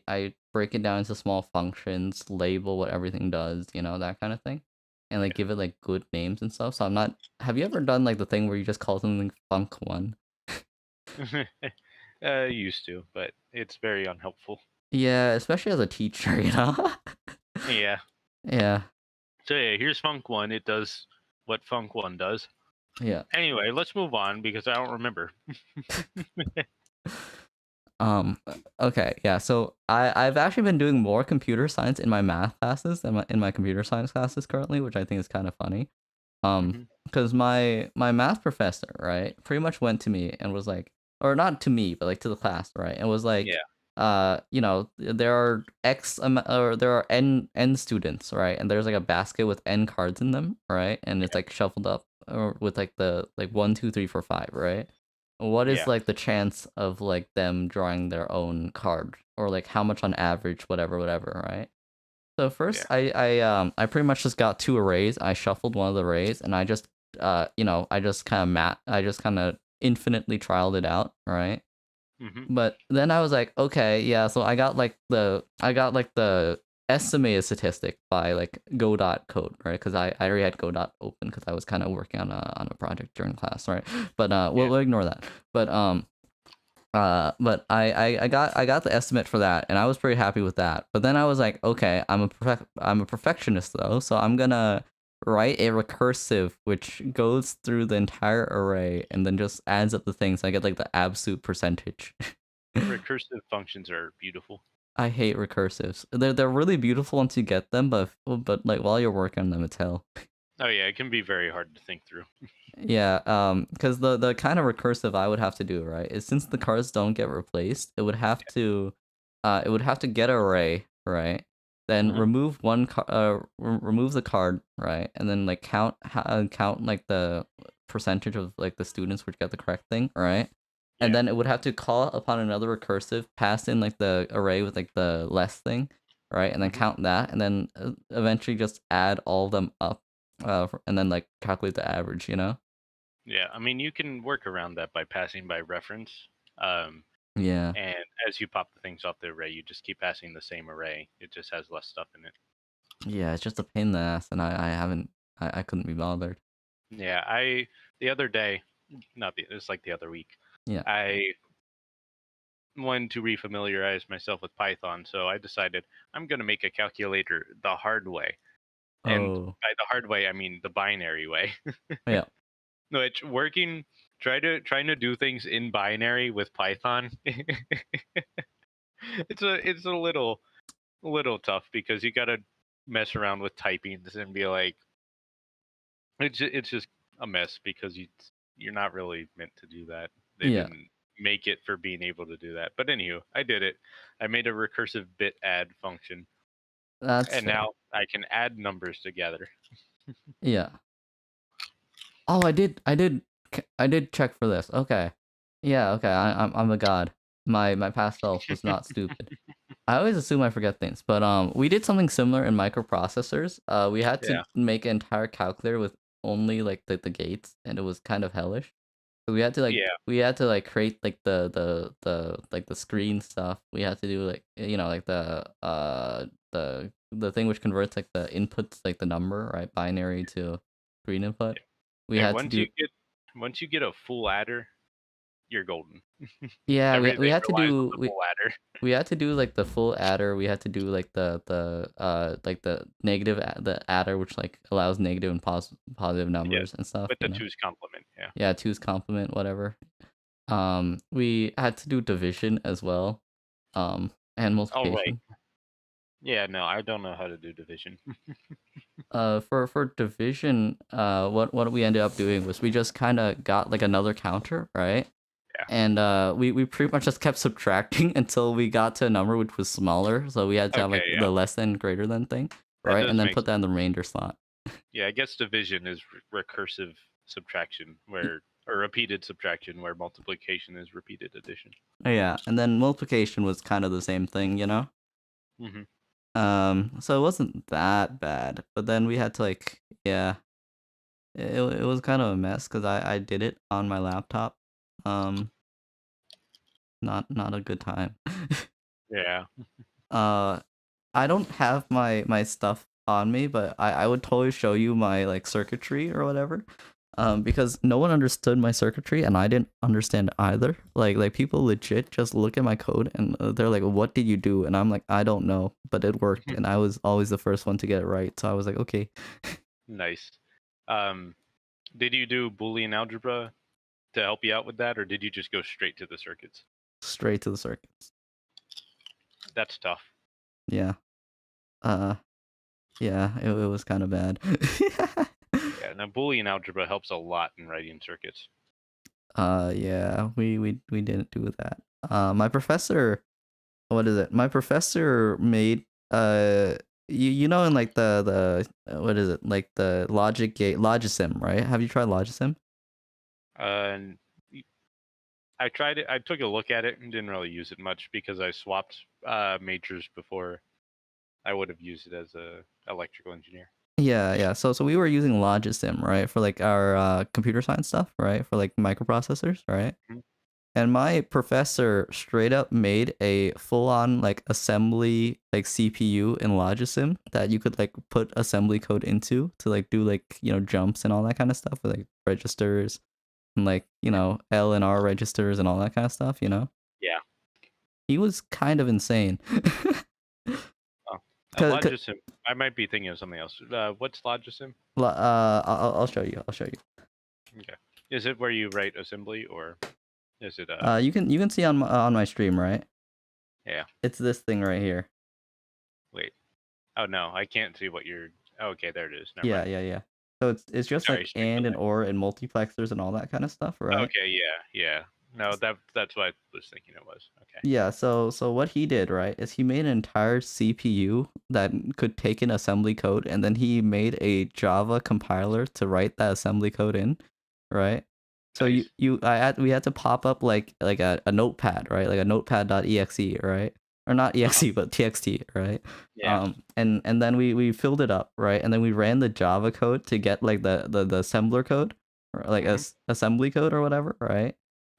break it down into small functions, label what everything does, you know, that kind of thing, and like give it like good names and stuff. So I'm not. Have you ever done like the thing where you just call something Funk1? Used to, but it's very unhelpful. Yeah, especially as a teacher, you know. Yeah. Yeah. So yeah, here's Funk1. It does what Func 1 does. Yeah. Anyway, let's move on because I don't remember. Okay, yeah. So I've actually been doing more computer science in my math classes than in my computer science classes currently, which I think is kind of funny. Hmm. Because my math professor, right, pretty much went to me and was like, or not to me, but like to the class, right, and was like, Yeah. there are or there are n students, right, and there's like a basket with n cards in them, right, and it's Yeah. like shuffled up or with like the like 1, 2, 3, 4, 5, right. What is Yeah. like the chance of like them drawing their own card, or like how much on average, whatever, right? So first, Yeah. I pretty much just got two arrays. I shuffled one of the arrays, and I just I just I just kind of infinitely trialed it out, right? Hmm. But then I was like, okay, yeah. So I got like the estimated statistic by like Godot code, right? Because I already had Godot open because I was kind of working on a project during class, right? But Yeah. we'll ignore that. But I got the estimate for that, and I was pretty happy with that. But then I was like, okay, I'm a perfectionist though, so I'm gonna write a recursive which goes through the entire array and then just adds up the things. I get like the absolute percentage. Recursive functions are beautiful. I hate recursives. They're really beautiful once you get them, but like while you're working on them, it's hell. Oh yeah, it can be very hard to think through. Yeah, because the kind of recursive I would have to do, right, is since the cards don't get replaced, it would have to get an array, right, then Uh-huh. remove remove the card, right, and then like count like the percentage of like the students which get the correct thing, right, and Yeah. then it would have to call upon another recursive, pass in like the array with like the less thing, right, and then Hmm. count that, and then eventually just add all of them up, and then like calculate the average, you know. Yeah. I mean, you can work around that by passing by reference. Um, Yeah. and as you pop the things off the array, you just keep passing the same array. It just has less stuff in it. Yeah, it's just a pain in the ass, and I haven't I couldn't be bothered. Yeah. The other day, not the, it was like the other week, Yeah. I wanted to refamiliarize myself with Python. So I decided I'm going to make a calculator the hard way. And Oh. by the hard way, I mean the binary way. Yeah. Which trying to do things in binary with Python, it's a little tough because you gotta mess around with typings and be like, it's just a mess because you're not really meant to do that. They Yeah. didn't make it for being able to do that. But anywho, I did it. I made a recursive bit add function, That's and fair. now I can add numbers together. Yeah. Oh, I did check for this. Okay. Yeah, okay. I'm a god. My past self was not stupid. I always assume I forget things, but we did something similar in microprocessors. We had to Yeah, make an entire calculator with only like the gates, and it was kind of hellish. So yeah, we had to like create like the like the screen stuff. We had to do like like the thing which converts like the inputs, like the number, right, binary to screen input. We yeah. had to do Once you get a full adder, you're golden. yeah, Everything relies on the full adder. we had to do like the full adder. We had to do like like the the adder which like allows negative and positive Yeah, numbers and stuff, with the two's complement. Yeah. Yeah, two's complement, whatever. We had to do division as well, and All right. multiplication. Yeah. No, I don't know how to do division. For division, what we ended up doing was we just kind of got like another counter, right? Yeah. And we pretty much just kept subtracting until we got to a number which was smaller. So we had to have Okay. like Yeah. the less than greater than thing, That right? And does then make put that in the sense. remainder slot. Yeah. I guess division is recursive subtraction, where or repeated subtraction, where multiplication is repeated addition. Yeah, and then multiplication was kind of the same thing, you know. Hmm. So it wasn't that bad, but then we had to like, yeah, it was kind of a mess because I did it on my laptop. Um, not a good time. Yeah. uh, I don't have my stuff on me, but I would totally show you my like circuitry or whatever. Because no one understood my circuitry and I didn't understand either. Like people legit just look at my code and they're like, "What did you do?" And I'm like, "I don't know, but it worked." And I was always the first one to get it right, so I was like, "Okay." Nice. Um, did you do Boolean algebra to help you out with that, or did you just go straight to the circuits? Straight to the circuits. That's tough. Yeah. Uh, yeah, it was kind of bad. Yeah, now Boolean algebra helps a lot in writing circuits. Yeah, we didn't do that. My professor, what is it? My professor made you know in like what is it? Like the logic gate Logisim, right? Have you tried Logisim? And I tried it. I took a look at it and didn't really use it much because I swapped majors before I would have used it as a electrical engineer. Yeah, yeah. So we were using Logisim, right, for like our computer science stuff, right, for like microprocessors, right? Mhm. And my professor straight up made a full on like assembly like CPU in Logisim that you could like put assembly code into to like do like, jumps and all that kind of stuff with like registers and like, L and R registers and all that kind of stuff. Yeah. He was kind of insane. Oh, Cause, Logisim. I might be thinking of something else. What's Logisim? I'll show you. I'll show you. Okay. Is it where you write assembly, or is it You can see on my stream, right? Yeah. It's this thing right here. Wait. Oh no, I can't see what you're. Okay, there it is. Never Yeah, mind. yeah, yeah. So it's just Sorry, like stream and delay. or and multiplexers and all that kind of stuff, right? Okay, yeah. No, that's what I was thinking it was. Okay. Yeah, so what he did, right, is he made an entire CPU that could take in assembly code, and then he made a Java compiler to write that assembly code in, right? So Nice. we had to pop up like a notepad, right? Like a notepad.exe, right? Or not Uh-huh. exe, but txt, right? Yeah. And then we filled it up, right? And then we ran the Java code to get like the assembler code, or like Hmm. assembly code or whatever, right?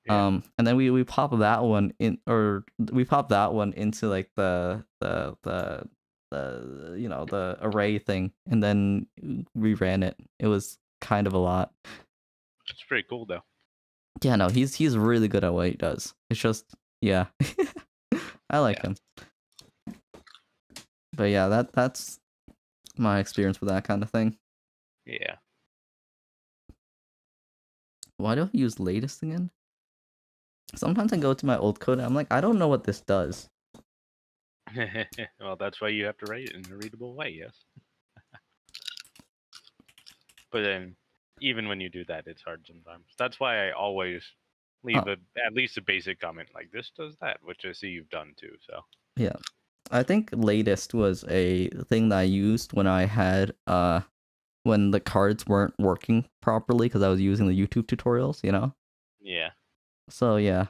Yeah. And then we pop that one in, or we pop that one into like the array thing, and then we ran it. It was kind of a lot. It's pretty cool though. Yeah, no, he's really good at what he does. It's just, yeah, I like Yeah. him. But yeah, that's my experience with that kind of thing. Yeah. Why do I use latest again? Sometimes I go to my old code and I'm like, I don't know what this does. Well, that's why you have to write it in a readable way. Yes. But then, even when you do that, it's hard sometimes. That's why I always leave Uh, at least a basic comment like this does that, which I see you've done too. So yeah. I think latest was a thing that I used when I had when the cards weren't working properly because I was using the YouTube tutorials. yeah, So yeah.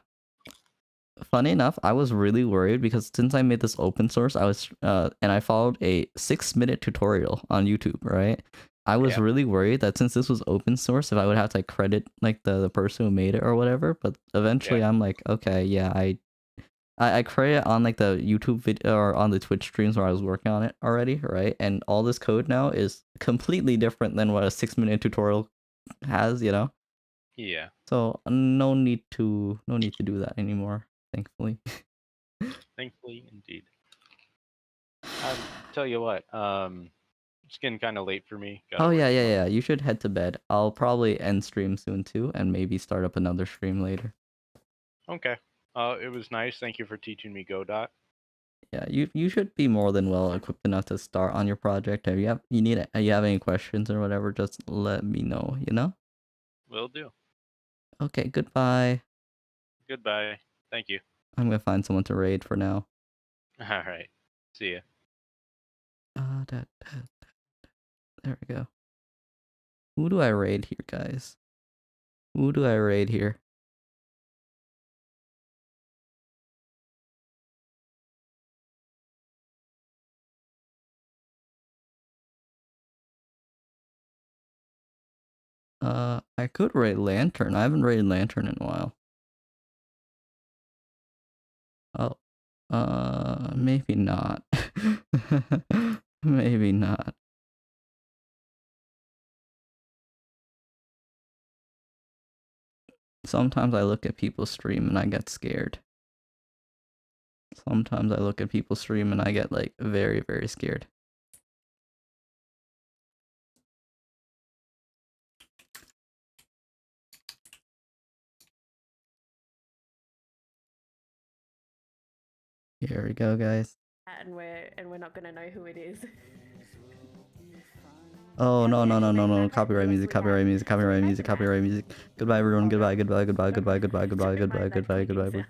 Funny enough, I was really worried because since I made this open source, and I followed a 6-minute tutorial on YouTube, right? I was yeah, really worried that since this was open source, if I would have to like credit like the person who made it or whatever. But yeah, eventually, I'm like, okay, yeah, I credit on like the YouTube video or on the Twitch streams where I was working on it already, right? And all this code now is completely different than what a 6-minute tutorial has. yeah. So no need to do that anymore, thankfully. Thankfully, indeed. Tell you what, it's getting kind of late for me. Gotta Oh work yeah, yeah, tomorrow. yeah. You should head to bed. I'll probably end stream soon too, and maybe start up another stream later. Okay. It was nice. Thank you for teaching me Godot. Yeah, you should be more than well equipped enough to start on your project. If you have any questions or whatever, just let me know. Will do. Okay, goodbye. Goodbye. Thank you. I'm gonna find someone to raid for now. All right. See ya. There we go. Who do I raid here, guys? Who do I raid here? I could raid Lantern. I haven't raided Lantern in a while. Oh, maybe not. Maybe not. Sometimes I look at people's stream and I get scared. Sometimes I look at people's stream and I get like very, very scared. Here we go, guys. And we're not gonna know who it is. Oh, Yeah, no, we no, no, actually no, no. have Copyright music, hopefully copyright had. music, copyright Hi, music, copyright Matt. music. Goodbye, everyone. Oh, Goodbye, don't goodbye, goodbye, goodbye, goodbye, goodbye, don't goodbye, mind goodbye, that goodbye, clicking goodbye. sound.